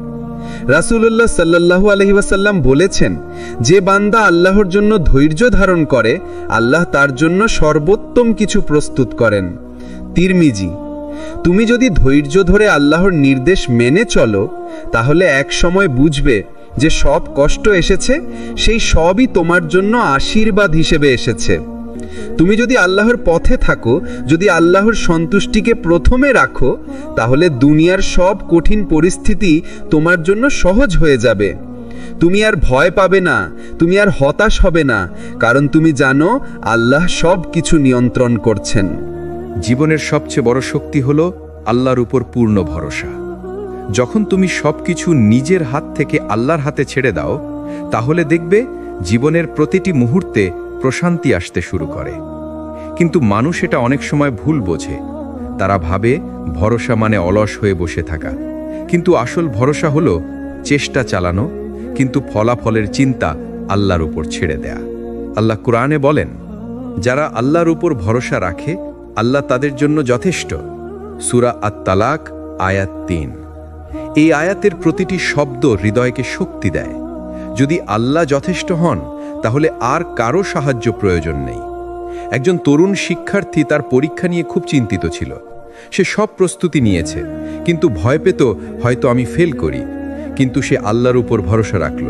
রাসূলুল্লাহ সাল্লাল্লাহু আলাইহি ওয়াসাল্লাম বলেছেন, যে বান্দা আল্লাহর জন্য ধৈর্য ধারণ করে, আল্লাহ তার জন্য সর্বোত্তম কিছু প্রস্তুত করেন। তিরমিজি। তুমি যদি ধৈর্য ধরে আল্লাহর নির্দেশ মেনে চলো, তাহলে এক সময় বুঝবে যে সব কষ্ট এসেছে, সেই সবই তোমার জন্য আশীর্বাদ হিসেবে এসেছে। তুমি যদি আল্লাহর পথে থাকো, যদি আল্লাহর সন্তুষ্টিকে প্রথমে রাখো, তাহলে দুনিয়ার সব কঠিন পরিস্থিতি তোমার জন্য সহজ হয়ে যাবে। তুমি আর ভয় পাবে না, তুমি আর হতাশ হবে না, কারণ তুমি জানো আল্লাহ সব কিছু নিয়ন্ত্রণ করছেন। জীবনের সবচেয়ে বড় শক্তি হলো আল্লাহর উপর পূর্ণ ভরসা। যখন তুমি সবকিছু নিজের হাত থেকে আল্লাহর হাতে ছেড়ে দাও, তাহলে দেখবে জীবনের প্রতিটি মুহূর্তে প্রশান্তি আসতে শুরু করে। কিন্তু মানুষ এটা অনেক সময় ভুল বোঝে। তারা ভাবে ভরসা মানে অলস হয়ে বসে থাকা, কিন্তু আসল ভরসা হলো চেষ্টা চালানো, কিন্তু ফলাফলের চিন্তা আল্লাহর উপর ছেড়ে দেয়া। আল্লাহ কুরআনে বলেন, যারা আল্লাহর উপর ভরসা রাখে, আল্লাহ তাদের জন্য যথেষ্ট। সূরা আত-তালাক আয়াত ৩। এই আয়াতের প্রতিটি শব্দ হৃদয়কে শক্তি দেয়। যদি আল্লাহ যথেষ্ট হন, তাহলে আর কারো সাহায্য প্রয়োজন নেই। একজন তরুণ শিক্ষার্থী তার পরীক্ষা নিয়ে খুব চিন্তিত ছিল। সে সব প্রস্তুতি নিয়েছে, কিন্তু ভয় পেত হয়তো আমি ফেল করি। কিন্তু সে আল্লাহর উপর ভরসা রাখল।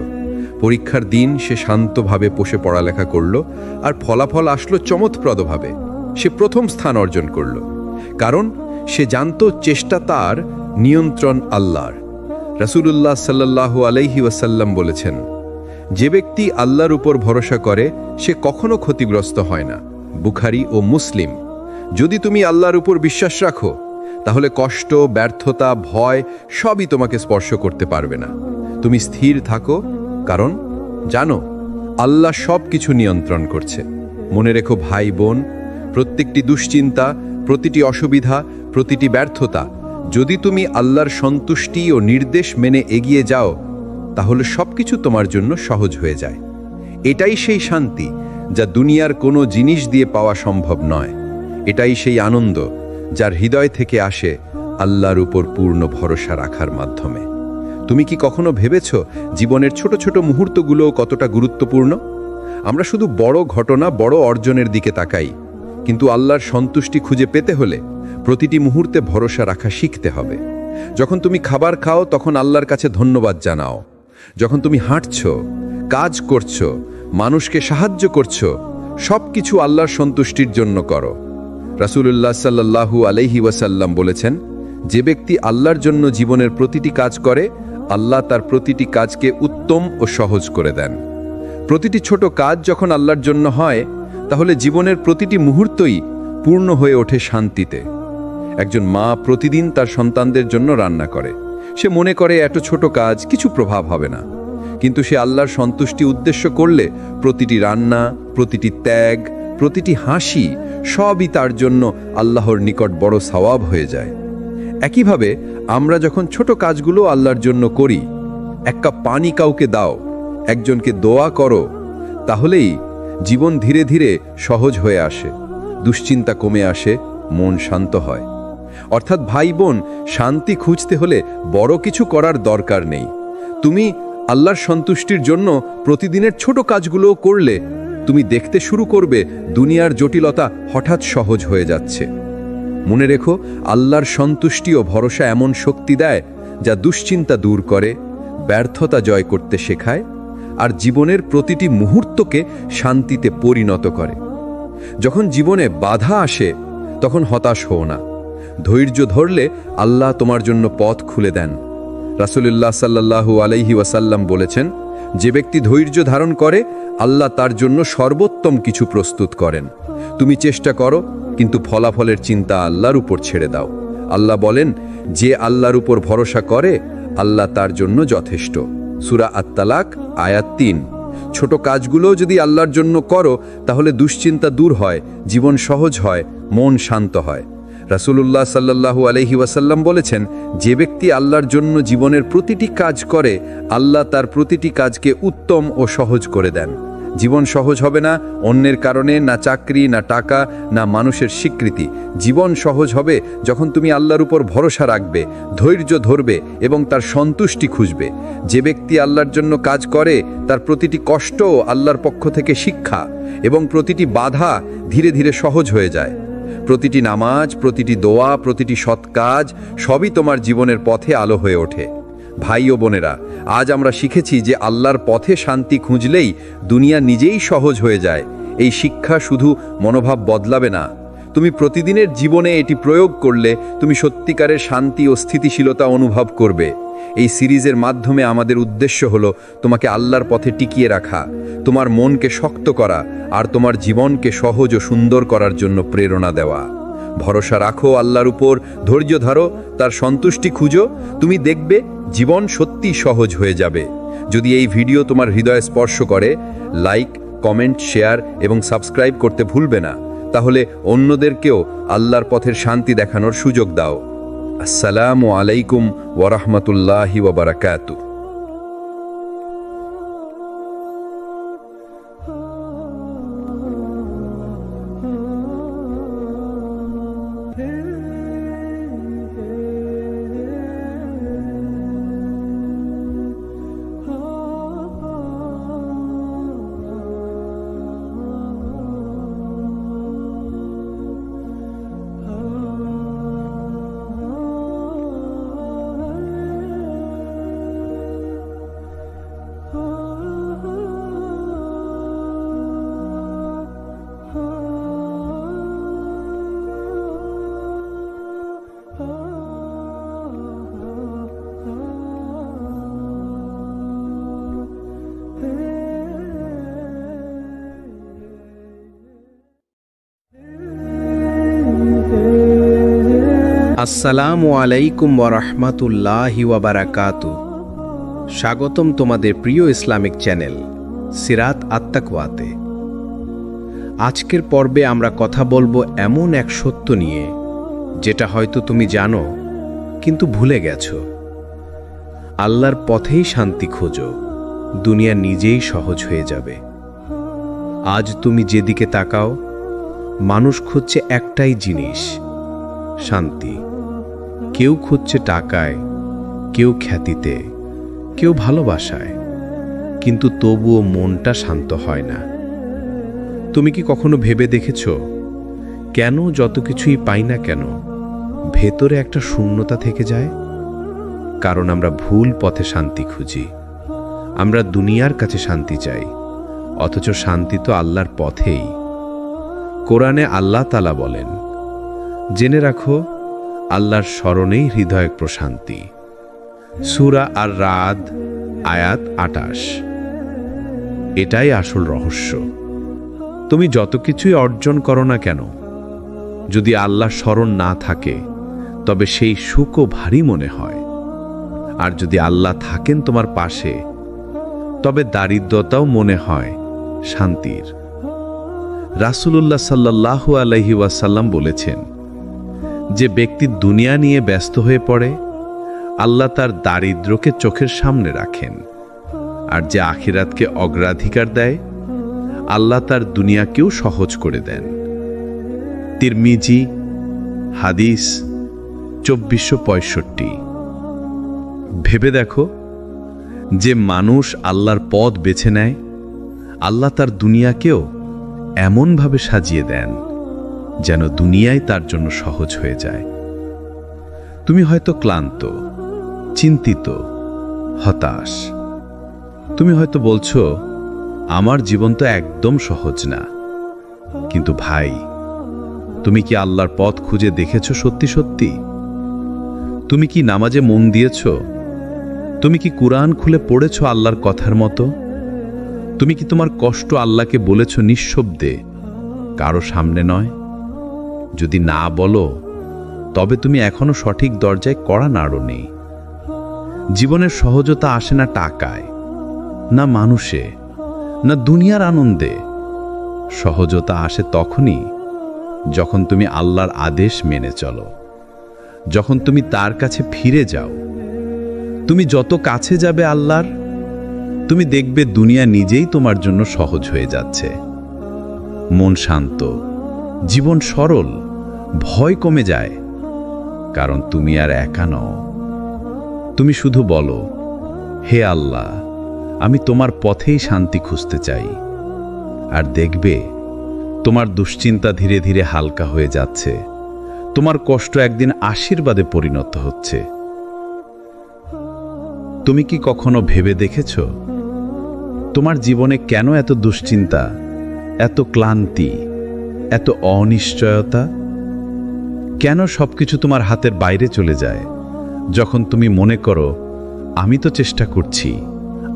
পরীক্ষার দিন সে শান্তভাবে বসে পড়ালেখা করল, আর ফলাফল আসলো চমৎপ্রদভাবে। সে প্রথম স্থান অর্জন করল, কারণ সে জানত চেষ্টা তার, নিয়ন্ত্রণ আল্লাহর। রাসূলুল্লাহ সাল্লাল্লাহু আলাইহি ওয়াসাল্লাম বলেছেন, যে ব্যক্তি আল্লাহর উপর ভরসা করে সে কখনো ক্ষতিগ্রস্ত হয় না। বুখারী ও মুসলিম। যদি তুমি আল্লাহর উপর বিশ্বাস রাখো, তাহলে কষ্ট, ব্যর্থতা, ভয় সবই তোমাকে স্পর্শ করতে পারবে না। তুমি স্থির থাকো, কারণ জানো আল্লাহ সব কিছু নিয়ন্ত্রণ করছে। মনে রেখো ভাই বোন, প্রত্যেকটি দুশ্চিন্তা, প্রতিটি অসুবিধা, প্রতিটি ব্যর্থতা, যদি তুমি আল্লাহর সন্তুষ্টি ও নির্দেশ মেনে এগিয়ে যাও, তাহলে সবকিছু তোমার জন্য সহজ হয়ে যায়। এটাই সেই শান্তি যা দুনিয়ার কোনো জিনিস দিয়ে পাওয়া সম্ভব নয়। এটাই সেই আনন্দ যার হৃদয় থেকে আসে আল্লাহর উপর পূর্ণ ভরসা রাখার মাধ্যমে। তুমি কি কখনো ভেবেছ জীবনের ছোট ছোট মুহূর্তগুলো কতটা গুরুত্বপূর্ণ? আমরা শুধু বড় ঘটনা, বড় অর্জনের দিকে তাকাই, কিন্তু আল্লাহর সন্তুষ্টি খুঁজে পেতে হলে প্রতিটি মুহূর্তে ভরসা রাখা শিখতে হবে। যখন তুমি খাবার খাও, তখন আল্লাহর কাছে ধন্যবাদ জানাও। যখন তুমি হাঁটছো, কাজ করছো, মানুষকে সাহায্য করছো, সব কিছু আল্লাহর সন্তুষ্টির জন্য করো। রাসূলুল্লাহ সাল্লাল্লাহু আলাইহি ওয়াসাল্লাম বলেছেন, যে ব্যক্তি আল্লাহর জন্য জীবনের প্রতিটি কাজ করে, আল্লাহ তার প্রতিটি কাজকে উত্তম ও সহজ করে দেন। প্রতিটি ছোট কাজ যখন আল্লাহর জন্য হয়, তাহলে জীবনের প্রতিটি মুহূর্তই পূর্ণ হয়ে ওঠে শান্তিতে। একজন মা প্রতিদিন তার সন্তানদের জন্য রান্না করে। সে মনে করে এত ছোট কাজ, কিছু প্রভাব হবে না। কিন্তু সে আল্লাহর সন্তুষ্টি উদ্দেশ্য করলে প্রতিটি রান্না, প্রতিটি ত্যাগ, প্রতিটি হাসি সবই তার জন্য আল্লাহর নিকট বড় সওয়াব হয়ে যায়। একইভাবে আমরা যখন ছোট কাজগুলো আল্লাহর জন্য করি, এক কাপ পানি কাউকে দাও, একজনকে দোয়া করো, তাহলেই জীবন ধীরে ধীরে সহজ হয়ে আসে, দুশ্চিন্তা কমে আসে, মন শান্ত হয়। অর্থাৎ ভাই বোন, শান্তি খুঁজতে হলে বড় কিছু করার দরকার নেই। তুমি আল্লাহর সন্তুষ্টির জন্য প্রতিদিনের ছোট কাজগুলো করলে তুমি দেখতে শুরু করবে দুনিয়ার জটিলতা হঠাৎ সহজ হয়ে যাচ্ছে। মনে রেখো, আল্লাহর সন্তুষ্টি ও ভরসা এমন শক্তি দেয় যা দুশ্চিন্তা দূর করে, ব্যর্থতা জয় করতে শেখায়, আর জীবনের প্রতিটি মুহূর্তকে শান্তিতে পরিণত করে। যখন জীবনে বাধা আসে, তখন হতাশ হও না। ধৈর্য ধরলে আল্লাহ তোমার জন্য পথ খুলে দেন। রাসূলুল্লাহ সাল্লাল্লাহু আলাইহি ওয়াসাল্লাম বলেছেন, যে ব্যক্তি ধৈর্য ধারণ করে, আল্লাহ তার জন্য সর্বোত্তম কিছু প্রস্তুত করেন। তুমি চেষ্টা করো, কিন্তু ফলাফলের চিন্তা আল্লাহর উপর ছেড়ে দাও। আল্লাহ বলেন, যে আল্লাহর উপর ভরসা করে, আল্লাহ তার জন্য যথেষ্ট। সূরা আত-তালাক আয়াত ৩। ছোট কাজগুলোও যদি আল্লাহর জন্য করো তাহলে দুশ্চিন্তা দূর হয়, জীবন সহজ হয়, মন শান্ত হয়। রাসূলুল্লাহ সাল্লাল্লাহু আলাইহি ওয়াসাল্লাম বলেছেন, যে ব্যক্তি আল্লাহর জন্য জীবনের প্রতিটি কাজ করে, আল্লাহ তার প্রতিটি কাজকে উত্তম ও সহজ করে দেন। জীবন সহজ হবে না অন্যের কারণে, না চাকরি, না টাকা, না মানুষের স্বীকৃতি। জীবন সহজ হবে যখন তুমি আল্লাহর উপর ভরসা রাখবে, ধৈর্য ধরবে এবং তার সন্তুষ্টি খুঁজবে। যে ব্যক্তি আল্লাহর জন্য কাজ করে তার প্রতিটি কষ্ট আল্লাহর পক্ষ থেকে শিক্ষা, এবং প্রতিটি বাধা ধীরে ধীরে সহজ হয়ে যায়। প্রতিটি নামাজ, প্রতিটি দোয়া, প্রতিটি সৎ কাজ সবই তোমার জীবনের পথে আলো হয়ে ওঠে। ভাই ও বোনেরা, আজ আমরা শিখেছি যে আল্লাহর পথে শান্তি খুঁজলেই দুনিয়া নিজেই সহজ হয়ে যায়। এই শিক্ষা শুধু মনোভাব বদলাবে না, তুমি প্রতিদিনের জীবনে এটি প্রয়োগ করলে তুমি সত্যিকারের শান্তি ও স্থিতিশীলতা অনুভব করবে। এই সিরিজের মাধ্যমে আমাদের উদ্দেশ্য হলো তোমাকে আল্লাহর পথে টিকিয়ে রাখা, তোমার মনকে শক্ত করা আর তোমার জীবনকে সহজ ও সুন্দর করার জন্য প্রেরণা দেওয়া। ভরসা রাখো আল্লাহর উপর, ধৈর্য ধরো, তার সন্তুষ্টি খুঁজো, তুমি দেখবে জীবন সত্যি সহজ হয়ে যাবে। যদি এই ভিডিও তোমার হৃদয়ে স্পর্শ করে, লাইক, কমেন্ট, শেয়ার এবং সাবস্ক্রাইব করতে ভুলবে না। তাহলে অন্যদেরকেও আল্লাহর পথের শান্তি দেখানোর সুযোগ দাও। আসসালামু আলাইকুম ওয়া রাহমাতুল্লাহি ওয়া বারাকাতুহু। আসসালামু আলাইকুম ওয়া রাহমাতুল্লাহি ওয়া বারাকাতু। স্বাগতম তোমাদের প্রিয় ইসলামিক চ্যানেল সিরাত আত-তাকওয়াতে। আজকের পর্বে আমরা কথা বলবো এমন এক সত্য নিয়ে যেটা হয়তো তুমি জানো কিন্তু ভুলে গেছো। আল্লাহর পথেই শান্তি খোঁজো, দুনিয়া নিজেই সহজ হয়ে যাবে। আজ তুমি যেদিকে তাকাও, মানুষ খুঁজছে একটাই জিনিস, শান্তি। কেউ খুঁজছে টাকায়, কেউ খ্যাতিতে, কেউ ভালোবাসায়, কিন্তু তবুও মনটা শান্ত হয় না। তুমি কি কখনো ভেবে দেখেছো কেন যত কিছুই পাই না কেন ভেতরে একটা শূন্যতা থেকে যায়? কারণ আমরা ভুল পথে শান্তি খুঁজি। আমরা দুনিয়ার কাছে শান্তি চাই, অথচ শান্তি তো আল্লাহর পথেই। কোরআনে আল্লাহ তাআলা বলেন, জেনে রাখো আল্লাহর স্মরণেই হৃদয় প্রশান্তি। সূরা আর-রাদ আয়াত ২৮। এটাই আসল রহস্য। তুমি যত কিছুই অর্জন করো না কেন, যদি আল্লাহর স্মরণ না থাকে তবে সেই সুখও ভারী মনে হয়। আর যদি আল্লাহ থাকেন তোমার পাশে, তবে দারিদ্রতাও মনে হয় শান্তির। রাসূলুল্লাহ সাল্লাল্লাহু আলাইহি ওয়াসাল্লাম বলেছেন, যে ব্যক্তি দুনিয়া নিয়ে ব্যস্ত হয়ে পড়ে, আল্লাহ তার দারিদ্র্যকে চোখের সামনে রাখেন। আর যে আখিরাতকে অগ্রাধিকার দেয়, আল্লাহ তার দুনিয়াকেও সহজ করে দেন। তিরমিজি হাদিস ২৪৬৫। ভেবে দেখো, যে মানুষ আল্লাহর পথ বেছে নেয়, আল্লাহ তার দুনিয়াকেও এমনভাবে সাজিয়ে দেন যেন দুনিয়াই তার জন্য সহজ হয়ে যায়। তুমি হয়তো ক্লান্ত, চিন্তিত, হতাশ। তুমি হয়তো বলছো, আমার জীবন তো একদম সহজ না। কিন্তু ভাই, তুমি কি আল্লাহর পথ খুঁজে দেখেছো সত্যি সত্যি? তুমি কি নামাজে মন দিয়েছ? তুমি কি কুরআন খুলে পড়েছ আল্লাহর কথার মতো? তুমি কি তোমার কষ্ট আল্লাহকে বলেছ নিঃশব্দে, কারো সামনে নয়? যদি না বলো, তবে তুমি এখনো সঠিক দরজায় কড়া নাড়োনি। জীবনের সহজতা আসে না টাকায়, না মানুষে, না দুনিয়ার আনন্দে? সহজতা আসে তখনই যখন তুমি আল্লাহর আদেশ মেনে চলো, যখন তুমি তার কাছে ফিরে যাও। তুমি যত কাছে যাবে আল্লাহর, তুমি দেখবে দুনিয়া নিজেই তোমার জন্য সহজ হয়ে যাচ্ছে। মন শান্ত, জীবন সরল, ভয় কমে যায়, কারণ তুমি আর একা নও। তুমি শুধু বলো, হে আল্লাহ, আমি তোমার পথেই শান্তি খুঁজতে চাই। আর দেখবে তোমার দুশ্চিন্তা ধীরে ধীরে হালকা হয়ে যাচ্ছে, তোমার কষ্ট একদিন আশীর্বাদে পরিণত হচ্ছে। তুমি কি কখনো ভেবে দেখেছ তোমার জীবনে কেন এত দুশ্চিন্তা, এত ক্লান্তি, এত অনিশ্চয়তা? কেন সবকিছু তোমার হাতের বাইরে চলে যায় যখন তুমি মনে করো, আমি তো চেষ্টা করছি,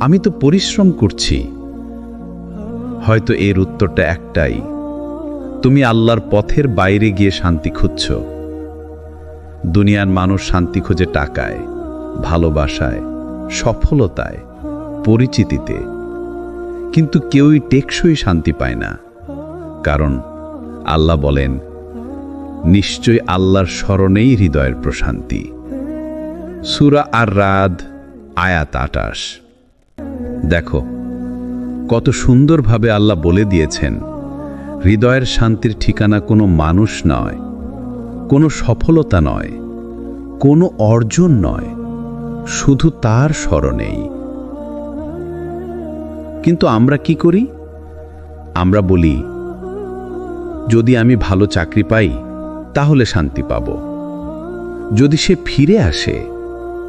আমি তো পরিশ্রম করছি? হয়তো এর উত্তরটা একটাই, তুমি আল্লাহর পথের বাইরে গিয়ে শান্তি খুঁজছ। দুনিয়ার মানুষ শান্তি খোঁজে টাকায়, ভালোবাসায়, সফলতায়, পরিচিতিতে, কিন্তু কেউই টেকসই শান্তি পায় না। কারণ আল্লাহ বলেন, নিশ্চয় আল্লাহর স্মরণেই হৃদয়ের প্রশান্তি। সূরা আর-রাদ আয়াত ২৮। দেখো কত সুন্দরভাবে আল্লাহ বলে দিয়েছেন, হৃদয়ের শান্তির ঠিকানা কোনো মানুষ নয়, কোনো সফলতা নয়, কোনো অর্জন নয়, শুধু তার স্মরণেই। কিন্তু আমরা কি করি? আমরা বলি, যদি আমি ভালো চাকরি পাই তাহলে শান্তি পাব, যদি সে ফিরে আসে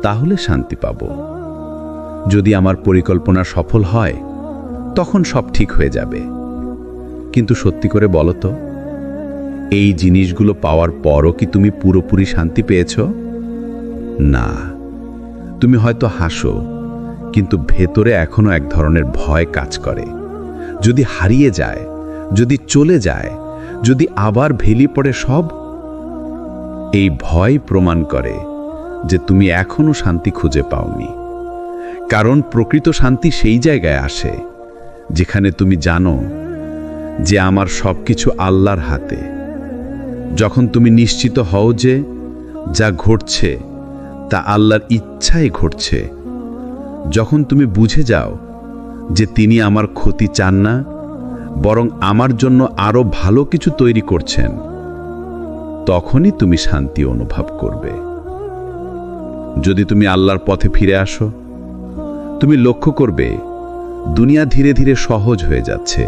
তাহলে শান্তি পাব, যদি আমার পরিকল্পনা সফল হয় তখন সব ঠিক হয়ে যাবে। কিন্তু সত্যি করে বলো তো, এই জিনিসগুলো পাওয়ার পরও কি তুমি পুরোপুরি শান্তি পেয়েছ? না, তুমি হয়তো হাসো, কিন্তু ভেতরে এখনো এক ধরনের ভয় কাজ করে। যদি হারিয়ে যায়, যদি চলে যায়, যদি আবার ভেলি পড়ে সব, এই ভয় প্রমাণ করে যে তুমি এখনো শান্তি খুঁজে পাওনি। কারণ প্রকৃত শান্তি সেই জায়গায় আসে যেখানে তুমি জানো যে আমার সবকিছু আল্লাহর হাতে। যখন তুমি নিশ্চিত হও যে যা ঘটছে তা আল্লাহর ইচ্ছায় ঘটছে, যখন তুমি বুঝে যাও যে তিনি আমার ক্ষতি চান না, বরং আমার জন্য আরো ভালো কিছু তৈরি করছেন, তখনই তুমি শান্তি অনুভব করবে। যদি তুমি আল্লাহর পথে ফিরে আসো, তুমি লক্ষ্য করবে দুনিয়া ধীরে ধীরে সহজ হয়ে যাচ্ছে।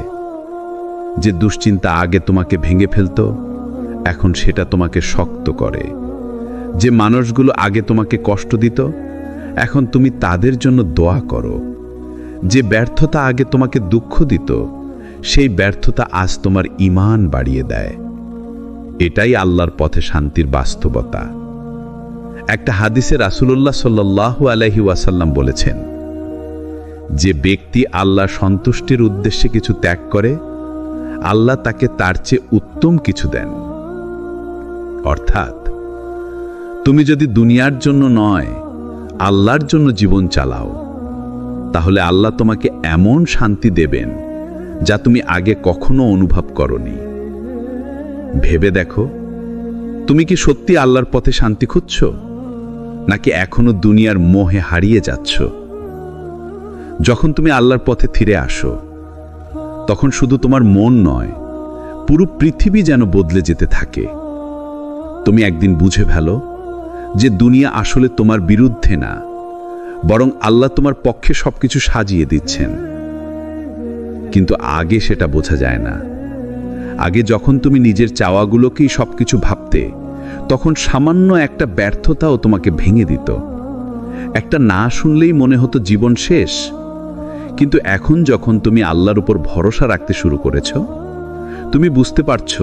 যে দুশ্চিন্তা আগে তোমাকে ভেঙে ফেলত, এখন সেটা তোমাকে শক্ত করে। যে মানুষগুলো আগে তোমাকে কষ্ট দিত, এখন তুমি তাদের জন্য দোয়া করো। যে ব্যর্থতা আগে তোমাকে দুঃখ দিত, সেই ব্যর্থতা আজ তোমার ঈমান বাড়িয়ে দেয়। এটাই আল্লাহর পথে শান্তির বাস্তবতা। একটা হাদিসে রাসূলুল্লাহ সাল্লাল্লাহু আলাইহি ওয়াসাল্লাম বলেছেন, যে ব্যক্তি আল্লাহ সন্তুষ্টির উদ্দেশ্যে কিছু ত্যাগ করে, আল্লাহ তাকে তার চেয়ে উত্তম কিছু দেন। অর্থাৎ তুমি যদি দুনিয়ার জন্য নয়, আল্লাহর জন্য জীবন চালাও, তাহলে আল্লাহ তোমাকে এমন শান্তি দেবেন যা তুমি আগে কখনো অনুভব করনি। ভেবে দেখো, তুমি কি সত্যি আল্লাহর পথে শান্তি খুঁজছ, নাকি এখনো দুনিয়ার মোহে হারিয়ে যাচ্ছ? যখন তুমি আল্লাহর পথে ফিরে আসো, তখন শুধু তোমার মন নয়, পুরো পৃথিবী যেন বদলে যেতে থাকে। তুমি একদিন বুঝে ফেলো যে দুনিয়া আসলে তোমার বিরুদ্ধে না, বরং আল্লাহ তোমার পক্ষে সবকিছু সাজিয়ে দিচ্ছেন। কিন্তু আগে সেটা বোঝা যায় না। আগে যখন তুমি নিজের চাওয়াগুলোকেই সবকিছু ভাবতে, তখন সামান্য একটা ব্যর্থতাও তোমাকে ভেঙে দিত। একটা না শুনলেই মনে হতো জীবন শেষ। কিন্তু এখন যখন তুমি আল্লাহর উপর ভরসা রাখতে শুরু করেছ, তুমি বুঝতে পারছ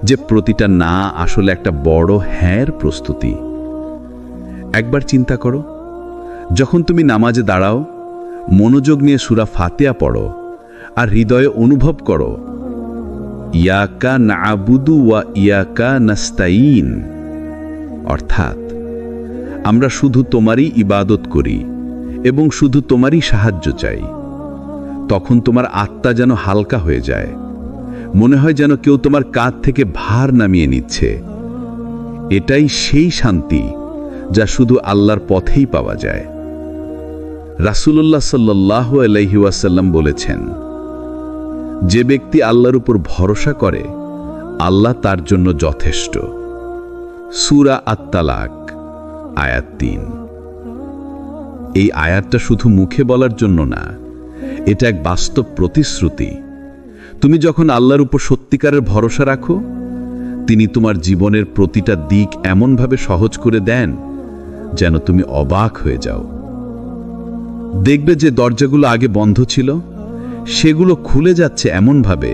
যে প্রতিটা না আসলে একটা বড় হ্যাঁর প্রস্তুতি। একবার চিন্তা করো, যখন তুমি নামাজে দাঁড়াও, মনোযোগ নিয়ে সূরা ফাতিহা পড়ো, আর হৃদয়ে অনুভব করো, ইয়াকা না'বুদু ওয়া ইয়াকা নাস্তাইন, অর্থাৎ আমরা শুধু তোমারই ইবাদত করি এবং শুধু তোমারই সাহায্য চাই। তখন তোমার আত্মা যেন হালকা হয়ে যায়, মনে হয় যেন কেউ তোমার কাঁধ থেকে ভার নামিয়ে নিচ্ছে। এটাই সেই শান্তি যা শুধু আল্লাহর পথেই পাওয়া যায়। রাসূলুল্লাহ সাল্লাল্লাহু আলাইহি ওয়াসাল্লাম বলেছেন, যে ব্যক্তি আল্লাহর উপর ভরসা করে আল্লাহ তার জন্য যথেষ্ট। সূরা আত-তালাক আয়াত ৩। এই আয়াতটা শুধু মুখে বলার জন্য না, এটা এক বাস্তব প্রতিশ্রুতি। তুমি যখন আল্লাহর উপর সত্যিকারের ভরসা রাখো, তিনি তোমার জীবনের প্রতিটা দিক এমনভাবে সহজ করে দেন যেন তুমি অবাক হয়ে যাও। দেখবে যে দরজাগুলো আগে বন্ধ ছিল, সেগুলো খুলে যাচ্ছে এমনভাবে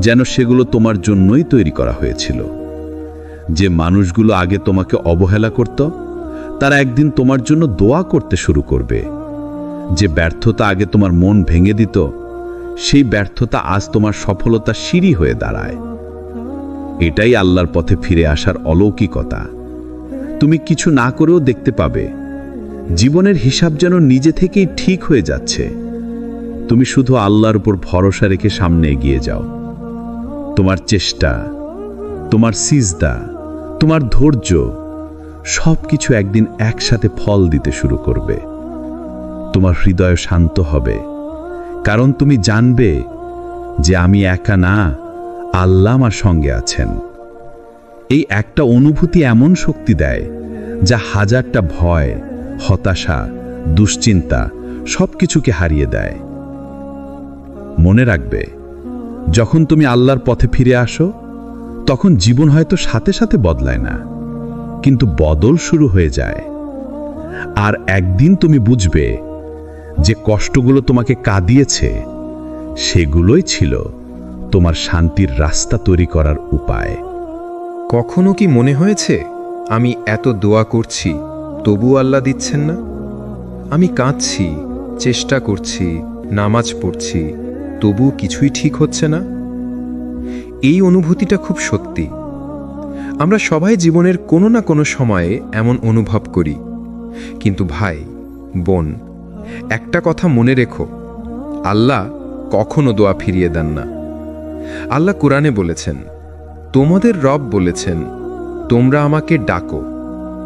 যেন সেগুলো তোমার জন্যই তৈরি করা হয়েছিল। যে মানুষগুলো আগে তোমাকে অবহেলা করত, তারা একদিন তোমার জন্য দোয়া করতে শুরু করবে। যে ব্যর্থতা আগে তোমার মন ভেঙে দিত, সেই ব্যর্থতা আজ তোমার সফলতা সিঁড়ি হয়ে দাঁড়ায়। এটাই আল্লাহর পথে ফিরে আসার অলৌকিকতা। তুমি কিছু না করেও দেখতে পাবে জীবনের হিসাব যেন নিজে থেকেই ঠিক হয়ে যাচ্ছে। তুমি শুধু আল্লাহর উপর ভরসা রেখে সামনে এগিয়ে যাও। তোমার চেষ্টা, তোমার সিজদা, তোমার ধৈর্য সবকিছু একদিন একসাথে ফল দিতে শুরু করবে। তোমার হৃদয় শান্ত হবে, কারণ তুমি জানবে যে আমি একা না, আল্লাহ আমার সঙ্গে আছেন। এই একটা অনুভূতি এমন শক্তি দেয় যা হাজারটা ভয়, হতাশা, দুশ্চিন্তা সবকিছুকে হারিয়ে দেয়। মনে রাখবে, যখন তুমি আল্লাহর পথে ফিরে আসো, তখন জীবন হয়তো সাথে সাথে বদলায় না, কিন্তু বদল শুরু হয়ে যায়। আর একদিন তুমি বুঝবে যে কষ্টগুলো তোমাকে কাঁদিয়েছে, সেগুলোই ছিল তোমার শান্তির রাস্তা তৈরি করার উপায়। কখনো কি মনে হয়েছে আমি এত দোয়া করছি, তবুও আল্লাহ দিচ্ছেন না? আমি কাঁদছি, চেষ্টা করছি, নামাজ পড়ছি, তবুও কিছুই ঠিক হচ্ছে না? এই অনুভূতিটা খুব সত্যি। আমরা সবাই জীবনের কোনো না কোনো সময়ে এমন অনুভব করি। কিন্তু ভাই, বোন, একটা কথা মনে রেখো, আল্লাহ কখনো দোয়া ফিরিয়ে দেন না। আল্লাহ কুরআনে বলেছেন, তোমাদের রব বলেছেন, তোমরা আমাকে ডাকো,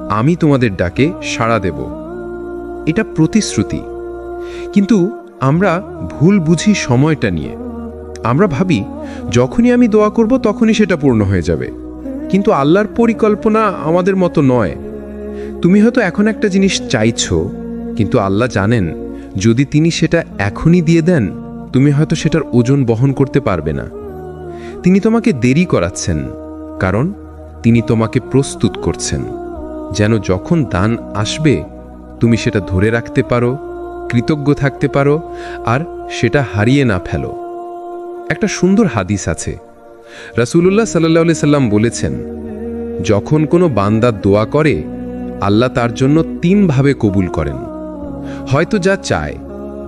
আমি তোমাদের ডাকে সাড়া দেব। এটা প্রতিশ্রুতি। কিন্তু আমরা ভুল বুঝি সময়টা নিয়ে। আমরা ভাবি যখনই আমি দোয়া করব তখনই সেটা পূর্ণ হয়ে যাবে। কিন্তু আল্লাহর পরিকল্পনা আমাদের মতো নয়। তুমি হয়তো এখন একটা জিনিস চাইছো, কিন্তু আল্লাহ জানেন যদি তিনি সেটা এখনই দিয়ে দেন, তুমি হয়তো সেটার ওজন বহন করতে পারবে না। তিনি তোমাকে দেরি করাচ্ছেন, কারণ তিনি তোমাকে প্রস্তুত করছেন, যেন যখন দান আসবে তুমি সেটা ধরে রাখতে পারো, কৃতজ্ঞ থাকতে পারো, আর সেটা হারিয়ে না ফেলো। একটা সুন্দর হাদিস আছে। রাসূলুল্লাহ সাল্লাল্লাহু আলাইহি সাল্লাম বলেছেন, যখন কোনো বান্দা দোয়া করে, আল্লাহ তার জন্য 3 ভাবে কবুল করেন। হয়তো যা চায়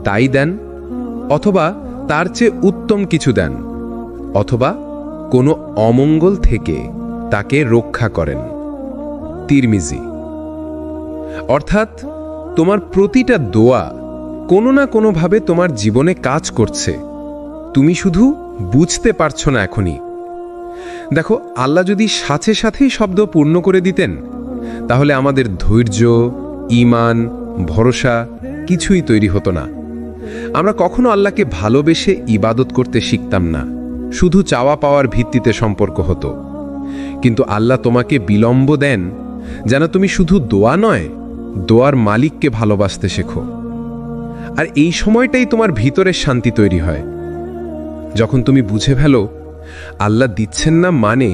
তাই দেন, অথবা তার চেয়ে উত্তম কিছু দেন, অথবা কোনো অমঙ্গল থেকে তাকে রক্ষা করেন। তিরমিজি। অর্থাৎ তোমার প্রতিটা দোয়া কোনো না কোনোভাবে তোমার জীবনে কাজ করছে, তুমি শুধু বুঝতে পারছো না এখনই। দেখো, আল্লাহ যদি সাথে সাথেই শব্দ পূর্ণ করে দিতেন, তাহলে আমাদের ধৈর্য, ঈমান, ভরসা কিছুই তৈরি হতো না। আমরা কখনো আল্লাহকে ভালোবেসে ইবাদত করতে শিখতাম না, শুধু চাওয়া পাওয়ার ভিত্তিতে সম্পর্ক হতো। কিন্তু আল্লাহ তোমাকে বিলম্ব দেন যেন তুমি শুধু দোয়া নয়, দোয়ার মালিককে ভালোবাসতে শেখো। আর এই সময়টাই তোমার ভিতরের শান্তি তৈরি হয়। যখন তুমি বুঝে ফেলো আল্লাহ দিচ্ছেন না মানে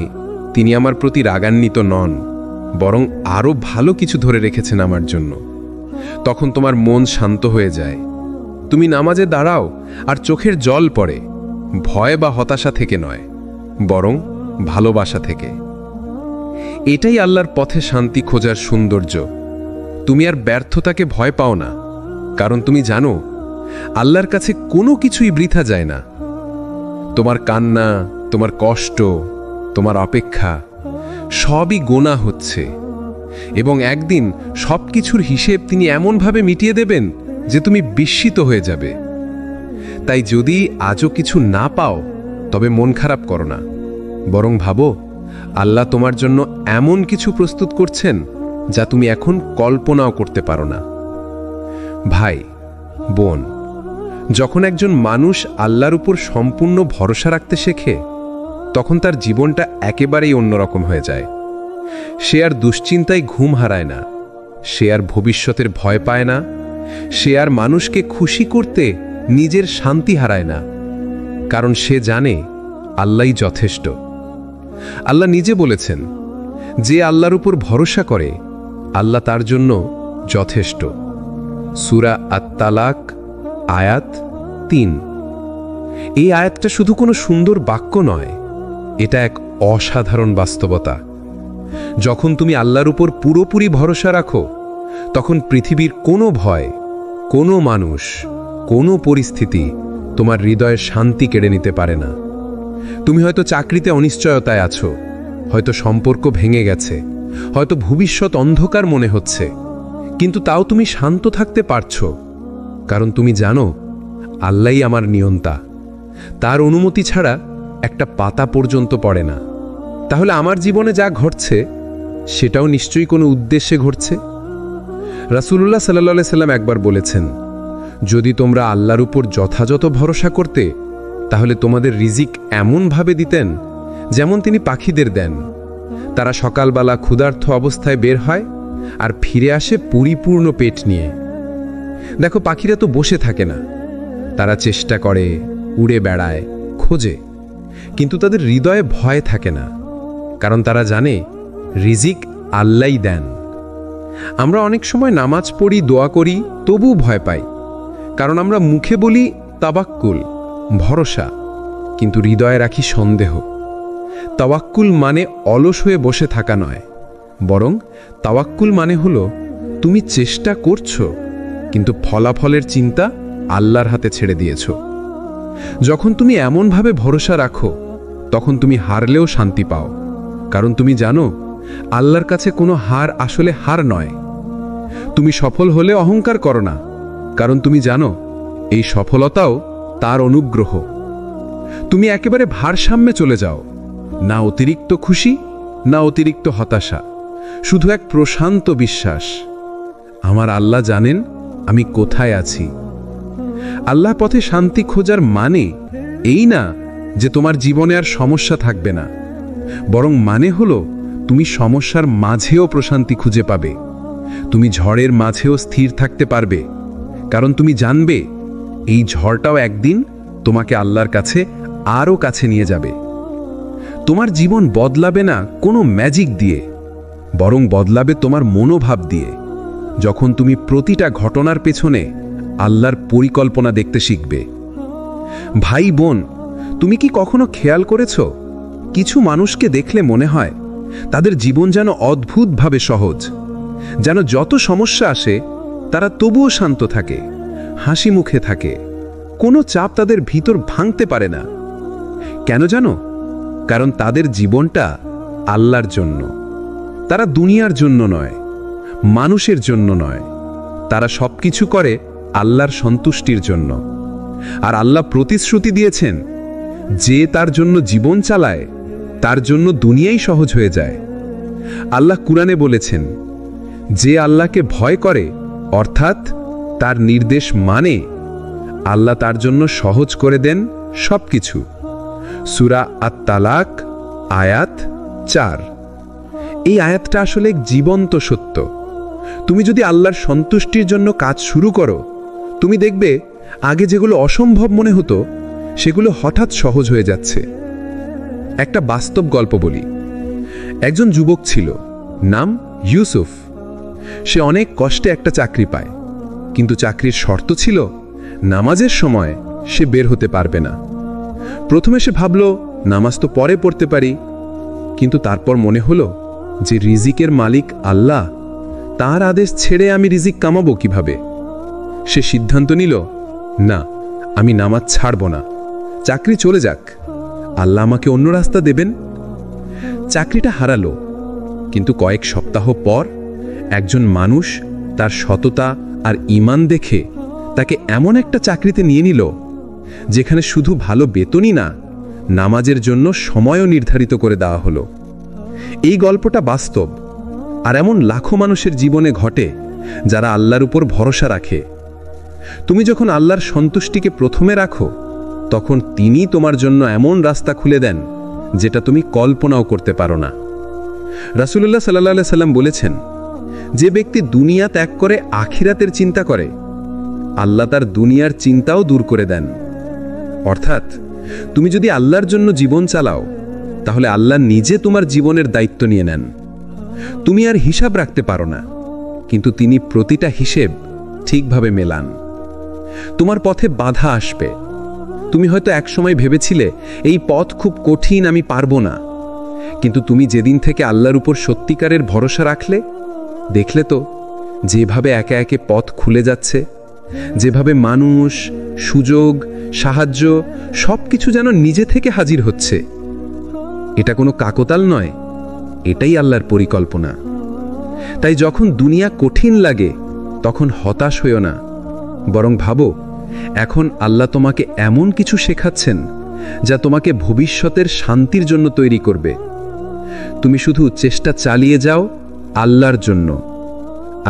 তিনি আমার প্রতি রাগান্বিত নন, বরং আরও ভালো কিছু ধরে রেখেছেন আমার জন্য, তখন তোমার মন শান্ত হয়ে যায়। তুমি নামাজে দাঁড়াও আর চোখের জল পড়ে, ভয় বা হতাশা থেকে নয়, বরং ভালোবাসা থেকে। এটাই আল্লাহর পথে শান্তি খোঁজার সৌন্দর্য। তুমি আর ব্যর্থতাকে ভয় পাও না, কারণ তুমি জানো আল্লাহর কাছে কোনো কিছুই বৃথা যায় না। তোমার কান্না, তোমার কষ্ট, তোমার অপেক্ষা সবই গোনা হচ্ছে, এবং একদিন সবকিছুর হিসেব তিনি এমনভাবে মিটিয়ে দেবেন যে তুমি বিস্মিত হয়ে যাবে। তাই যদি আজও কিছু না পাও তবে মন খারাপ করো না, বরং ভাবো আল্লাহ তোমার জন্য এমন কিছু প্রস্তুত করছেন যা তুমি এখন কল্পনাও করতে পারো না। ভাই বোন, যখন একজন মানুষ আল্লাহর উপর সম্পূর্ণ ভরসা রাখতে শেখে তখন তার জীবনটা একেবারেই অন্যরকম হয়ে যায়। সে আর দুশ্চিন্তায় ঘুম হারায় না, সে আর ভবিষ্যতের ভয় পায় না, সে আর মানুষকে খুশি করতে নিজের শান্তি হারায় না, কারণ সে জানে আল্লাহই যথেষ্ট। আল্লাহ নিজে বলেছেন, যে আল্লাহর উপর ভরসা করে আল্লাহ তার জন্য যথেষ্ট। সূরা আত-তালাক আয়াত ৩। এই আয়াতটা শুধু কোনো সুন্দর বাক্য নয়, এটা এক অসাধারণ বাস্তবতা। যখন তুমি আল্লাহর উপর পুরোপুরি ভরসা রাখো তখন পৃথিবীর কোনো ভয়, কোনো মানুষ, কোনো পরিস্থিতি তোমার হৃদয়ের শান্তি কেড়ে নিতে পারে না। তুমি হয়তো চাকরিতে অনিশ্চয়তায় আছো, হয়তো সম্পর্ক ভেঙে গেছে, হয়তো ভবিষ্যৎ অন্ধকার মনে হচ্ছে, কিন্তু তাও তুমি শান্ত থাকতে পারছো, কারণ তুমি জানো আল্লাহই আমার নিয়ন্তা, তার অনুমতি ছাড়া একটা পাতা পর্যন্ত পড়ে না। তাহলে আমার জীবনে যা ঘটছে সেটাও নিশ্চয়ই কোনো উদ্দেশ্যে ঘটছে। রাসূলুল্লাহ সাল্লাল্লাহু আলাইহি সাল্লাম একবার বলেছেন, যদি তোমরা আল্লাহর উপর যথাযথ ভরসা করতে তাহলে তোমাদের রিজিক এমনভাবে দিতেন যেমন তিনি পাখিদের দেন। তারা সকালবেলা ক্ষুধার্ত অবস্থায় বের হয় আর ফিরে আসে পরিপূর্ণ পেট নিয়ে। দেখো, পাখিরা তো বসে থাকে না, তারা চেষ্টা করে, উড়ে বেড়ায়, খোঁজে, কিন্তু তাদের হৃদয়ে ভয় থাকে না, কারণ তারা জানে রিজিক আল্লাহই দেন। আমরা অনেক সময় নামাজ পড়ি, দোয়া করি, তবুও ভয় পাই, কারণ আমরা মুখে বলি তাওয়াক্কুল, ভরসা, কিন্তু হৃদয়ে রাখি সন্দেহ। তাওয়াক্কুল মানে অলস হয়ে বসে থাকা নয়, বরং তাওয়াক্কুল মানে হলো তুমি চেষ্টা করছো কিন্তু ফলাফলের চিন্তা আল্লাহর হাতে ছেড়ে দিয়েছ। যখন তুমি এমনভাবে ভরসা রাখো তখন তুমি হারলেও শান্তি পাও, কারণ তুমি জানো আল্লাহর কাছে কোনো হার আসলে হার নয়। তুমি সফল হলে অহংকার করো না, কারণ তুমি জানো এই সফলতাও তার অনুগ্রহ। তুমি একেবারে ভারসাম্যে চলে যাও, না অতিরিক্ত খুশি না অতিরিক্ত হতাশা, শুধু এক প্রশান্ত বিশ্বাস, আমার আল্লাহ জানেন আমি কোথায় আছি। আল্লাহ পথে শান্তি খোঁজার মানে এই না যে তোমার জীবনে আর সমস্যা থাকবে না, বরং মানে হলো তুমি সমস্যার মাঝেও প্রশান্তি খুঁজে পাবে, তুমি ঝড়ের মাঝেও স্থির থাকতে পারবে, কারণ তুমি জানবে এই ঝড়টাও একদিন তোমাকে আল্লাহর কাছে আরও কাছে নিয়ে যাবে। তোমার জীবন বদলাবে না কোনো ম্যাজিক দিয়ে, বরং বদলাবে তোমার মনোভাব দিয়ে, যখন তুমি প্রতিটা ঘটনার পেছনে আল্লাহর পরিকল্পনা দেখতে শিখবে। ভাই বোন, তুমি কি কখনো খেয়াল করেছ, কিছু মানুষকে দেখলে মনে হয় তাদের জীবন যেন অদ্ভুতভাবে সহজ, যেন যত সমস্যা আসে তারা তবুও শান্ত থাকে, হাসি মুখে থাকে, কোনো চাপ তাদের ভিতর ভাঙতে পারে না। কেন জানো? কারণ তাদের জীবনটা আল্লাহর জন্য, তারা দুনিয়ার জন্য নয়, মানুষের জন্য নয়, তারা সবকিছু করে আল্লাহর সন্তুষ্টির জন্য। আর আল্লাহ প্রতিশ্রুতি দিয়েছেন, যে তার জন্য জীবন চালায় তার জন্য দুনিয়াই সহজ হয়ে যায়। আল্লাহ কুরআনে বলেছেন, যে আল্লাহকে ভয় করে অর্থাৎ তার নির্দেশ মানে, আল্লাহ তার জন্য সহজ করে দেন সবকিছু। সূরা আত-তালাক আয়াত ৪। এই আয়াতটা আসলে এক জীবন্ত সত্য। তুমি যদি আল্লাহর সন্তুষ্টির জন্য কাজ শুরু করো, তুমি দেখবে আগে যেগুলো অসম্ভব মনে হতো সেগুলো হঠাৎ সহজ হয়ে যাচ্ছে। একটা বাস্তব গল্প বলি। একজন যুবক ছিল, নাম ইউসুফ। সে অনেক কষ্টে একটা চাকরি পায়, কিন্তু চাকরির শর্ত ছিল নামাজের সময় সে বের হতে পারবে না। প্রথমে সে ভাবল নামাজ তো পরে পড়তে পারি, কিন্তু তারপর মনে হলো যে রিজিকের মালিক আল্লাহ, তার আদেশ ছেড়ে আমি রিজিক কামাবো কিভাবে? সে সিদ্ধান্ত নিল, না, আমি নামাজ ছাড়ব না, চাকরি চলে যাক, আল্লাহ আমাকে অন্য রাস্তা দেবেন। চাকরিটা হারালো, কিন্তু কয়েক সপ্তাহ পর একজন মানুষ তার সততা আর ঈমান দেখে তাকে এমন একটা চাকরিতে নিয়ে নিল যেখানে শুধু ভালো বেতনই না, নামাজের জন্য সময়ও নির্ধারিত করে দেওয়া হলো। এই গল্পটা বাস্তব, আর এমন লাখো মানুষের জীবনে ঘটে যারা আল্লাহর উপর ভরসা রাখে। তুমি যখন আল্লাহর সন্তুষ্টিকে প্রথমে রাখো, তখন তিনি তোমার জন্য এমন রাস্তা খুলে দেন যেটা তুমি কল্পনাও করতে পারো না। রাসূলুল্লাহ সাল্লাল্লাহু আলাইহি সাল্লাম বলেছেন, যে ব্যক্তি দুনিয়া ত্যাগ করে আখিরাতের চিন্তা করে, আল্লাহ তার দুনিয়ার চিন্তাও দূর করে দেন। অর্থাৎ তুমি যদি আল্লাহর জন্য জীবন চালাও, তাহলে আল্লাহ নিজে তোমার জীবনের দায়িত্ব নিয়ে নেন। তুমি আর হিসাব রাখতে পারো না, কিন্তু তিনি প্রতিটা হিসেব ঠিকভাবে মেলান। তোমার পথে বাধা আসবে। তুমি হয়তো একসময় ভেবেছিলে এই পথ খুব কঠিন, আমি পারবো না। কিন্তু তুমি যেদিন থেকে আল্লাহর উপর সত্যিকারের ভরসা রাখলে, দেখলে তো যেভাবে একে একে পথ খুলে যাচ্ছে, যেভাবে মানুষ, সুযোগ, সাহায্য সবকিছু যেন নিজে থেকে হাজির হচ্ছে। এটা কোনো কাকতাল নয়, এটাই আল্লাহর পরিকল্পনা। তাই যখন দুনিয়া কঠিন লাগে, তখন হতাশ হইও না, বরং ভাবো এখন আল্লাহ তোমাকে এমন কিছু শেখাচ্ছেন যা তোমাকে ভবিষ্যতের শান্তির জন্য তৈরি করবে। তুমি শুধু চেষ্টা চালিয়ে যাও আল্লাহর জন্য,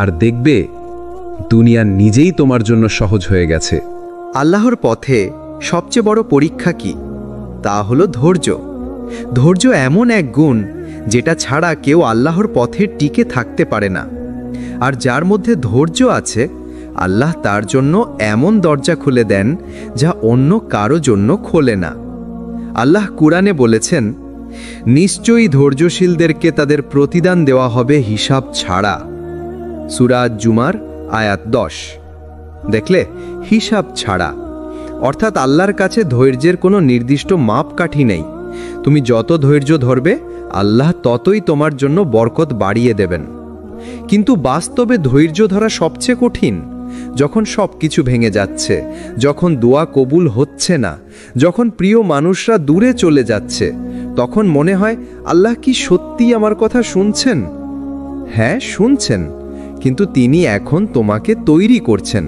আর দেখবে দুনিয়া নিজেই তোমার জন্য সহজ হয়ে গেছে। আল্লাহর পথে সবচেয়ে বড় পরীক্ষা কি? তা হলো ধৈর্য। ধৈর্য এমন এক গুণ যেটা ছাড়া কেউ আল্লাহর পথে টিকে থাকতে পারে না। আর যার মধ্যে ধৈর্য আছে, আল্লাহ তার জন্য এমন দরজা খুলে দেন যা অন্য কারো জন্য খোলে না। আল্লাহ কুরআনে বলেছেন, নিশ্চয়ই ধৈর্যশীলদেরকে তাদের প্রতিদান দেওয়া হবে হিসাব ছাড়া। সূরা জুমার আয়াত 10। দেখলে, হিসাব ছাড়া, অর্থাৎ আল্লাহর কাছে ধৈর্যের কোনো নির্দিষ্ট মাপকাঠি নেই। তুমি যত ধৈর্য ধরবে, আল্লাহ ততই তোমার জন্য বরকত বাড়িয়ে দেবেন। কিন্তু বাস্তবে ধৈর্য ধরা সবচেয়ে কঠিন যখন সব কিছু ভেঙে যাচ্ছে, যখন দোয়া কবুল হচ্ছে না, যখন প্রিয় মানুষরা দূরে চলে যাচ্ছে। তখন মনে হয়, আল্লাহ কি সত্যি আমার কথা শুনছেন? হ্যাঁ, শুনছেন, কিন্তু তিনি এখন তোমাকে তৈরি করছেন।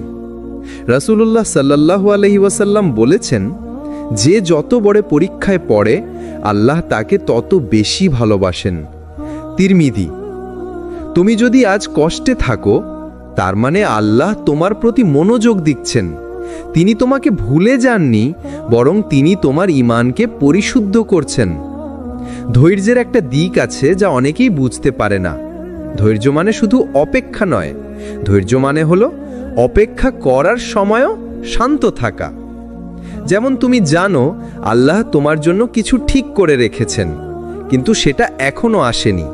রাসূলুল্লাহ সাল্লাল্লাহু আলাইহি ওয়াসাল্লাম বলেছেন, যে যত বড় পরীক্ষায় পড়ে, আল্লাহ তাকে তত বেশি ভালোবাসেন। তিরমিজি। তুমি যদি আজ কষ্টে থাকো, তার মানে আল্লাহ তোমার প্রতি মনোযোগ দিচ্ছেন। তিনি তোমাকে ভুলে যাননি, বরং তিনি তোমার ঈমানকে পরিশুদ্ধ করছেন। ধৈর্যের একটা দিক আছে যা অনেকেই বুঝতে পারে না। ধৈর্য মানে শুধু অপেক্ষা নয়, ধৈর্য মানে হলো অপেক্ষা করার সময়ও শান্ত থাকা। যেমন তুমি জানো আল্লাহ তোমার জন্য কিছু ঠিক করে রেখেছেন, কিন্তু সেটা এখনো আসেনি।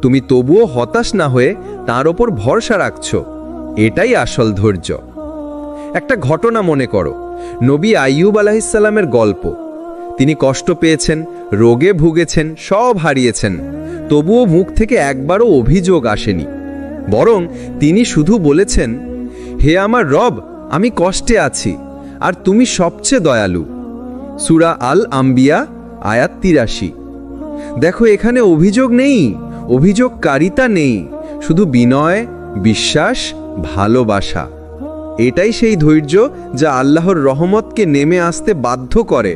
তুমি তবুও হতাশ না হয়ে তার ওপর ভরসা রাখছো, এটাই আসল ধৈর্য। একটা ঘটনা মনে করো, নবী আইয়ুব আলাইহিসসালামের গল্প। তিনি কষ্ট পেয়েছেন, রোগে ভুগেছেন, সব হারিয়েছেন, তবুও মুখ থেকে একবারও অভিযোগ আসেনি। বরং তিনি শুধু বলেছেন, হে আমার রব, আমি কষ্টে আছি, আর তুমি সবচেয়ে দয়ালু। সূরা আল আম্বিয়া আয়াত 83। দেখো, এখানে অভিযোগ নেই, অভিযোগকারিতা নেই, শুধু বিনয়, বিশ্বাস, ভালোবাসা। এটাই সেই ধৈর্য যা আল্লাহর রহমতকে নেমে আসতে বাধ্য করে।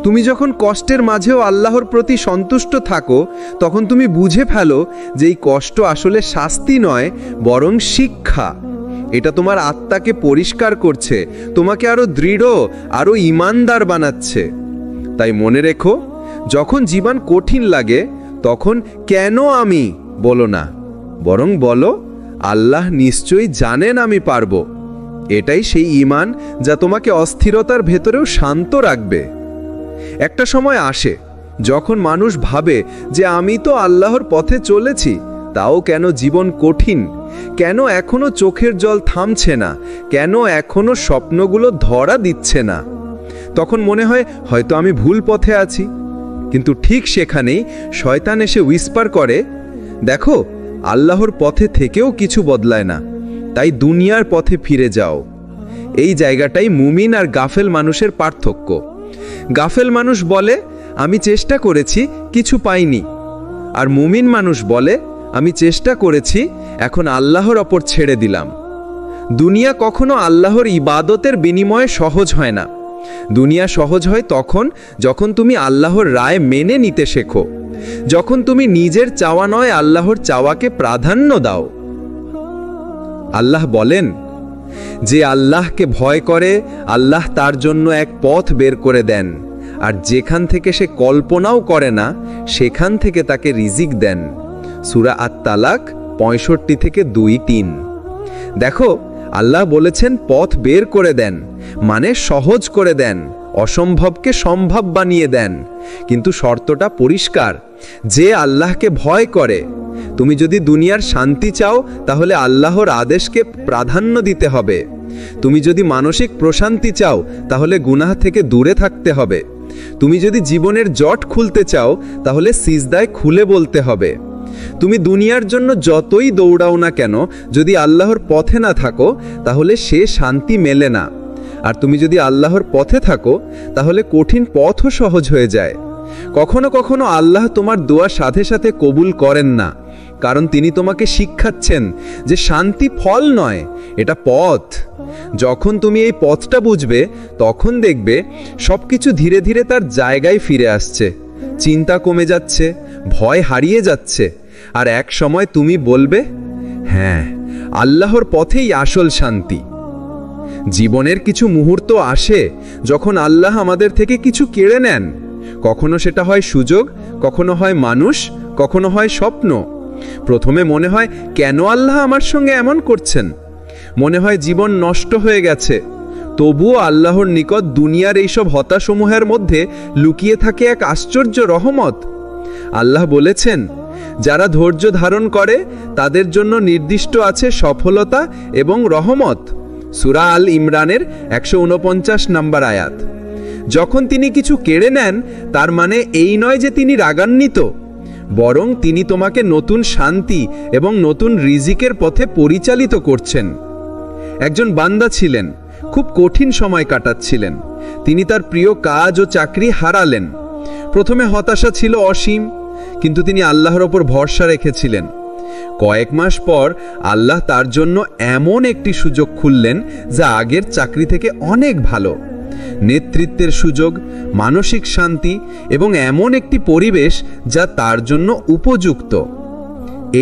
তুমি যখন কষ্টের মাঝেও আল্লাহর প্রতি সন্তুষ্ট থাকো, তখন তুমি বুঝে ফেলো যে এই কষ্ট আসলে শাস্তি নয়, বরং শিক্ষা। এটা তোমার আত্মাকে পরিষ্কার করছে, তোমাকে আরো দৃঢ়, আরো ঈমানদার বানাচ্ছে। তাই মনে রেখো, যখন জীবন কঠিন লাগে, তখন কেন আমি বলো না, বরং বলো, আল্লাহ নিশ্চয়ই জানেন আমি পারবো। এটাই সেই ঈমান যা তোমাকে অস্থিরতার ভেতরেও শান্ত রাখবে। একটা সময় আসে যখন মানুষ ভাবে যে আমি তো আল্লাহর পথে চলেছি, তাও কেন জীবন কঠিন, কেন এখনো চোখের জল থামছে না, কেন এখনো স্বপ্নগুলো ধরা দিচ্ছে না। তখন মনে হয় হয়তো আমি ভুল পথে আছি। কিন্তু ঠিক সেখানেই শয়তান এসে উইসপার করে, দেখো, আল্লাহর পথে থেকেও কিছু বদলায় না, তাই দুনিয়ার পথে ফিরে যাও। এই জায়গাটাই মুমিন আর গাফেল মানুষের পার্থক্য। গাফেল মানুষ বলে, আমি চেষ্টা করেছি, কিছু পাইনি। আর মুমিন মানুষ বলে, আমি চেষ্টা করেছি, এখন আল্লাহর ওপর ছেড়ে দিলাম। দুনিয়া কখনো আল্লাহর ইবাদতের বিনিময়ে সহজ হয় না। দুনিয়া সহজ হয় তখন যখন তুমি আল্লাহর রায় মেনে নিতে শেখো, যখন তুমি নিজের চাওয়া নয় আল্লাহর চাওয়াকে প্রাধান্য দাও। আল্লাহ বলেন, যে আল্লাহকে ভয় করে আল্লাহ তার জন্য এক পথ বের করে দেন, আর যেখান থেকে সে কল্পনাও করে না সেখান থেকে তাকে রিজিক দেন। সূরা আত-তালাক 65 থেকে 2-3। দেখো, আল্লাহ বলেছেন পথ বের করে দেন, মানে সহজ করে দেন, অসম্ভবকে সম্ভব বানিয়ে দেন। কিন্তু শর্তটা পরিষ্কার, যে আল্লাহকে ভয় করে। তুমি যদি দুনিয়ার শান্তি চাও তাহলে আল্লাহর আদেশকে প্রাধান্য দিতে হবে। তুমি যদি মানসিক প্রশান্তি চাও তাহলে গুনাহ থেকে দূরে থাকতে হবে। তুমি যদি জীবনের জট খুলতে চাও তাহলে সিজদায় খুলে বলতে হবে। তুমি দুনিয়ার জন্য যতই দৌড়াও না কেন, যদি আল্লাহর পথে না থাকো তাহলে সে শান্তি মেলে না। আর তুমি যদি আল্লাহর পথে থাকো তাহলে কঠিন পথও সহজ হয়ে যায়। কখনো কখনো আল্লাহ তোমার দোয়া সাথে সাথে কবুল করেন না, কারণ তিনি তোমাকে শিক্ষাচ্ছেন যে শান্তি ফল নয়, এটা পথ। যখন তুমি এই পথটা বুঝবে তখন দেখবে সবকিছু ধীরে ধীরে তার জায়গায় ফিরে আসছে, চিন্তা কমে যাচ্ছে, ভয় হারিয়ে যাচ্ছে, আর এক সময় তুমি বলবে, হ্যাঁ, আল্লাহর পথেই আসল শান্তি। জীবনের কিছু মুহূর্ত আসে যখন আল্লাহ আমাদের থেকে কিছু কেড়ে নেন। কখনো সেটা হয় সুযোগ, কখনো হয় মানুষ, কখনো হয় স্বপ্ন। প্রথমে মনে হয়, কেন আল্লাহ আমার সঙ্গে এমন করছেন? মনে হয় জীবন নষ্ট হয়ে গেছে। তবুও আল্লাহর নিকট দুনিয়ার এইসব হতাসমূহের মধ্যে লুকিয়ে থাকে এক আশ্চর্য রহমত। আল্লাহ বলেছেন, যারা ধৈর্য ধারণ করে তাদের জন্য নির্দিষ্ট আছে সফলতা এবং রহমত। সূরা আল ইমরানের 149 নম্বর আয়াত। যখন তিনি কিছু কেড়ে নেন তার মানে এই নয় যে তিনি রাগান্বিত, বরং তিনি তোমাকে নতুন শান্তি এবং নতুন রিজিকের পথে পরিচালিত করছেন। একজন বান্দা ছিলেন, খুব কঠিন সময় কাটাচ্ছিলেন। তিনি তার প্রিয় কাজ ও চাকরি হারালেন। প্রথমে হতাশা ছিল অসীম, কিন্তু তিনি আল্লাহর ওপর ভরসা রেখেছিলেন। কয়েক মাস পর আল্লাহ তার জন্য এমন একটি সুযোগ খুললেন যা আগের চাকরি থেকে অনেক ভালো। নেতৃত্বের সুযোগ, মানসিক শান্তি এবং এমন একটি পরিবেশ যা তার জন্য উপযুক্ত।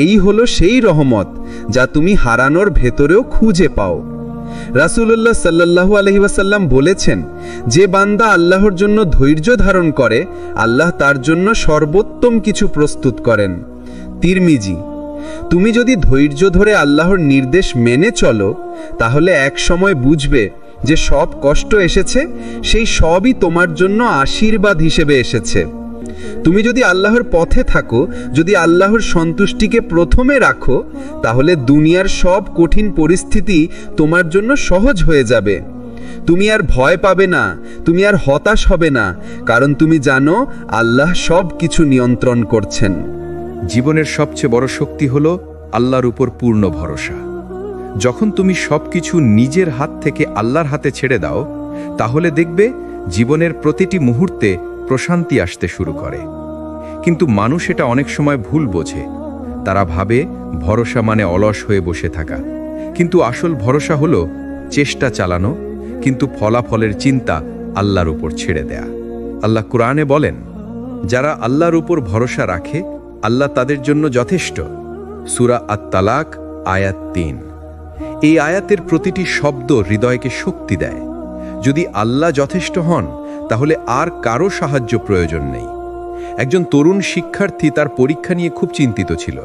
এই হলো সেই রহমত যা তুমি হারানোর ভেতরেও খুঁজে পাও। রাসূলুল্লাহ সাল্লাল্লাহু আলাইহি ওয়াসাল্লাম বলেছেন, যে বান্দা আল্লাহর জন্য ধৈর্য ধারণ করে আল্লাহ তার জন্য সর্বোত্তম কিছু প্রস্তুত করেন। তিরমিজি। তুমি যদি ধৈর্য ধরে আল্লাহর নির্দেশ মেনে চলো তাহলে এক সময় বুঝবে যে সব কষ্ট এসেছে সেই সবই তোমার জন্য আশীর্বাদ হিসেবে এসেছে। তুমি যদি আল্লাহর পথে থাকো, যদি আল্লাহর সন্তুষ্টিকে প্রথমে রাখো, তাহলে দুনিয়ার সব কঠিন পরিস্থিতি তোমার জন্য সহজ হয়ে যাবে। তুমি আর ভয় পাবে না, তুমি আর হতাশ হবে না, কারণ তুমি জানো আল্লাহ সব কিছু নিয়ন্ত্রণ করছেন। জীবনের সবচেয়ে বড় শক্তি হলো আল্লাহর উপর পূর্ণ ভরসা। যখন তুমি সবকিছু নিজের হাত থেকে আল্লাহর হাতে ছেড়ে দাও, তাহলে দেখবে জীবনের প্রতিটি মুহূর্তে প্রশান্তি আসতে শুরু করে। কিন্তু মানুষ এটা অনেক সময় ভুল বোঝে। তারা ভাবে ভরসা মানে অলস হয়ে বসে থাকা, কিন্তু আসল ভরসা হলো চেষ্টা চালানো, কিন্তু ফলাফলের চিন্তা আল্লাহর উপর ছেড়ে দেয়া। আল্লাহ কুরআনে বলেন, যারা আল্লাহর উপর ভরসা রাখে আল্লাহ তাদের জন্য যথেষ্ট। সূরা আত-তালাক আয়াত 3। এই আয়াতের প্রতিটি শব্দ হৃদয়কে শক্তি দেয়। যদি আল্লাহ যথেষ্ট হন তাহলে আর কারো সাহায্য প্রয়োজন নেই। একজন তরুণ শিক্ষার্থী তার পরীক্ষা নিয়ে খুব চিন্তিত ছিল।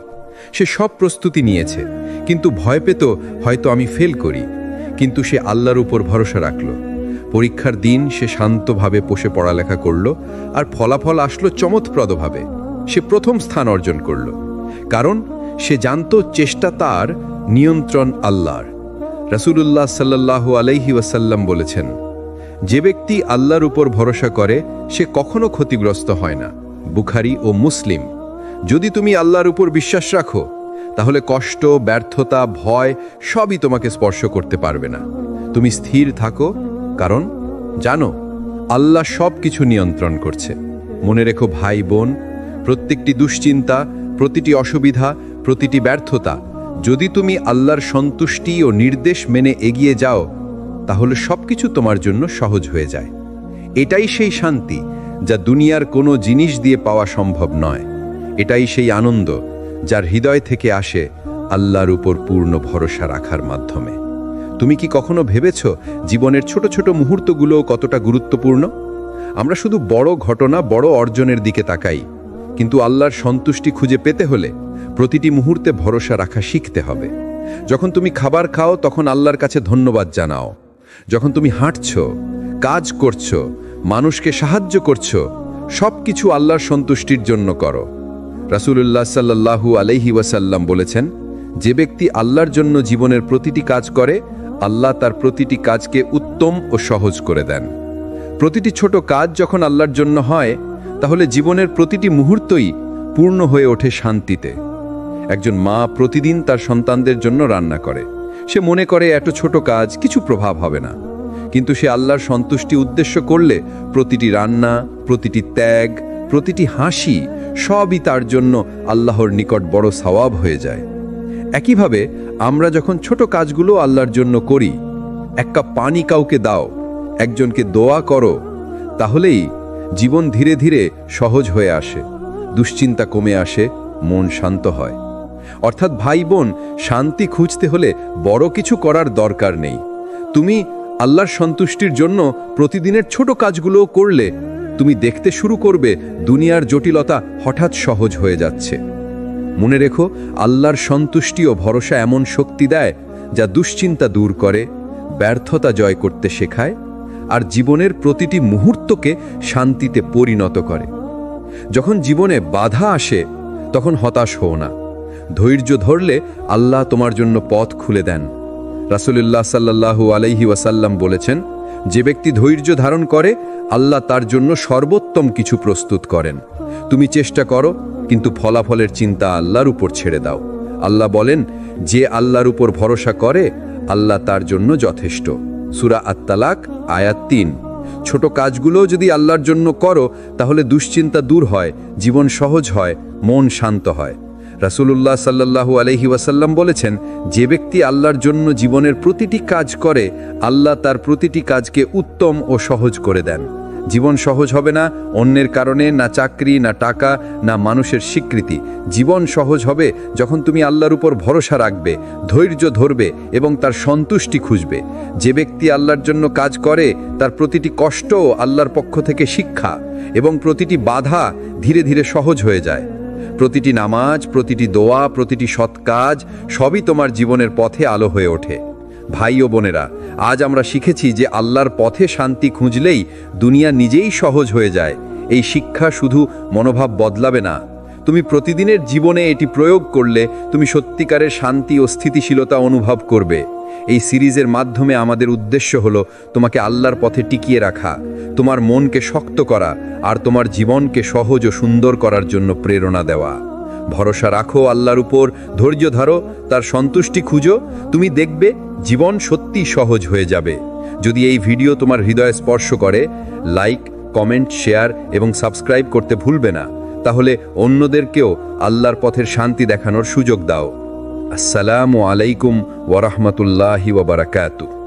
সে সব প্রস্তুতি নিয়েছে, কিন্তু ভয় পেত হয়তো আমি ফেল করি। কিন্তু সে আল্লাহর উপর ভরসা রাখল। পরীক্ষার দিন সে শান্তভাবে বসে পড়ালেখা করল, আর ফলাফল আসলো চমৎপ্রদভাবে। সে প্রথম স্থান অর্জন করল, কারণ সে জানত চেষ্টা তার, নিয়ন্ত্রণ আল্লাহর। রাসূলুল্লাহ সাল্লাল্লাহু আলাইহি ওয়াসাল্লাম বলেছেন, যে ব্যক্তি আল্লাহর উপর ভরসা করে সে কখনো ক্ষতিগ্রস্ত হয় না। বুখারী ও মুসলিম। যদি তুমি আল্লাহর উপর বিশ্বাস রাখো তাহলে কষ্ট, ব্যর্থতা, ভয় সবই তোমাকে স্পর্শ করতে পারবে না। তুমি স্থির থাকো, কারণ জানো আল্লাহ সব কিছু নিয়ন্ত্রণ করছে। মনে রেখো ভাই বোন, প্রত্যেকটি দুশ্চিন্তা, প্রতিটি অসুবিধা, প্রতিটি ব্যর্থতা, যদি তুমি আল্লাহর সন্তুষ্টি ও নির্দেশ মেনে এগিয়ে যাও তাহলে সবকিছু তোমার জন্য সহজ হয়ে যায়। এটাই সেই শান্তি যা দুনিয়ার কোনো জিনিস দিয়ে পাওয়া সম্ভব নয়। এটাই সেই আনন্দ যার হৃদয় থেকে আসে আল্লাহর উপর পূর্ণ ভরসা রাখার মাধ্যমে। তুমি কি কখনো ভেবেছ জীবনের ছোট ছোট মুহূর্তগুলো কতটা গুরুত্বপূর্ণ? আমরা শুধু বড় ঘটনা, বড় অর্জনের দিকে তাকাই, কিন্তু আল্লাহর সন্তুষ্টি খুঁজে পেতে হলে প্রতিটি মুহূর্তে ভরসা রাখা শিখতে হবে। যখন তুমি খাবার খাও তখন আল্লাহর কাছে ধন্যবাদ জানাও। যখন তুমি হাঁটছো, কাজ করছো, মানুষকে সাহায্য করছো, সব কিছু আল্লাহর সন্তুষ্টির জন্য করো। রাসূলুল্লাহ সাল্লাল্লাহু আলাইহি ওয়াসাল্লাম বলেছেন, যে ব্যক্তি আল্লাহর জন্য জীবনের প্রতিটি কাজ করে, আল্লাহ তার প্রতিটি কাজকে উত্তম ও সহজ করে দেন। প্রতিটি ছোট কাজ যখন আল্লাহর জন্য হয়, তাহলে জীবনের প্রতিটি মুহূর্তই পূর্ণ হয়ে ওঠে শান্তিতে। একজন মা প্রতিদিন তার সন্তানদের জন্য রান্না করে। সে মনে করে এত ছোট কাজ, কিছু প্রভাব হবে না। কিন্তু সে আল্লাহর সন্তুষ্টি উদ্দেশ্য করলে প্রতিটি রান্না, প্রতিটি ত্যাগ, প্রতিটি হাসি সবই তার জন্য আল্লাহর নিকট বড় সওয়াব হয়ে যায়। একইভাবে আমরা যখন ছোট কাজগুলো আল্লাহর জন্য করি, এক কাপ পানি কাউকে দাও, একজনকে দোয়া করো, তাহলেই জীবন ধীরে ধীরে সহজ হয়ে আসে, দুশ্চিন্তা কমে আসে, মন শান্ত হয়। অর্থাৎ ভাই বোন, শান্তি খুঁজতে হলে বড় কিছু করার দরকার নেই। তুমি আল্লাহর সন্তুষ্টির জন্য প্রতিদিনের ছোট কাজগুলোও করলে তুমি দেখতে শুরু করবে দুনিয়ার জটিলতা হঠাৎ সহজ হয়ে যাচ্ছে। মনে রেখো, আল্লাহর সন্তুষ্টি ও ভরসা এমন শক্তি দেয় যা দুশ্চিন্তা দূর করে, ব্যর্থতা জয় করতে শেখায়, আর জীবনের প্রতিটি মুহূর্তকে শান্তিতে পরিণত করে। যখন জীবনে বাধা আসে তখন হতাশ হও না। ধৈর্য ধরলে আল্লাহ তোমার জন্য পথ খুলে দেন। রাসূলুল্লাহ সাল্লাল্লাহু আলাইহি ওয়াসাল্লাম বলেছেন, যে ব্যক্তি ধৈর্য ধারণ করে, আল্লাহ তার জন্য সর্বোত্তম কিছু প্রস্তুত করেন। তুমি চেষ্টা করো, কিন্তু ফলাফলের চিন্তা আল্লাহর উপর ছেড়ে দাও। আল্লাহ বলেন, যে আল্লাহর উপর ভরসা করে, আল্লাহ তার জন্য যথেষ্ট। সূরা আত-তালাক আয়াত ৩। ছোট কাজগুলো যদি আল্লাহর জন্য করো, তাহলে দুশ্চিন্তা দূর হয়, জীবন সহজ হয়, মন শান্ত হয়। রাসূলুল্লাহ সাল্লাল্লাহু আলাইহি ওয়াসাল্লাম বলেছেন, যে ব্যক্তি আল্লাহর জন্য জীবনের প্রতিটি কাজ করে, আল্লাহ তার প্রতিটি কাজকে উত্তম ও সহজ করে দেন। জীবন সহজ হবে না অন্যের কারণে, না চাকরি, না টাকা, না মানুষের স্বীকৃতি। জীবন সহজ হবে যখন তুমি আল্লাহর উপর ভরসা রাখবে, ধৈর্য ধরবে এবং তার সন্তুষ্টি খুঁজবে। যে ব্যক্তি আল্লাহর জন্য কাজ করে, তার প্রতিটি কষ্ট আল্লাহর পক্ষ থেকে শিক্ষা, এবং প্রতিটি বাধা ধীরে ধীরে সহজ হয়ে যায়। প্রতিটি নামাজ, প্রতিটি দোয়া, প্রতিটি সৎ কাজ সবই তোমার জীবনের পথে আলো হয়ে ওঠে। ভাই ও বোনেরা, আজ আমরা শিখেছি যে আল্লাহর পথে শান্তি খুঁজলেই দুনিয়া নিজেই সহজ হয়ে যায়। এই শিক্ষা শুধু মনোভাব বদলাবে না, তুমি প্রতিদিনের জীবনে এটি প্রয়োগ করলে তুমি সত্যিকারের শান্তি ও স্থিতিশীলতা অনুভব করবে। এই সিরিজের মাধ্যমে আমাদের উদ্দেশ্য হলো তোমাকে আল্লাহর পথে টিকিয়ে রাখা, তোমার মনকে শক্ত করা, আর তোমার জীবনকে সহজ ও সুন্দর করার জন্য প্রেরণা দেওয়া। ভরসা রাখো আল্লাহর উপর, ধৈর্য ধরো, তার সন্তুষ্টি খুঁজো, তুমি দেখবে জীবন সত্যি সহজ হয়ে যাবে। যদি এই ভিডিও তোমার হৃদয়ে স্পর্শ করে, লাইক, কমেন্ট, শেয়ার এবং সাবস্ক্রাইব করতে ভুলবে না। তাহলে অন্যদেরকেও আল্লাহর পথের শান্তি দেখানোর সুযোগ দাও। আসসালামু আলাইকুম ওয়া রাহমাতুল্লাহি ওয়া বারাকাতুহু।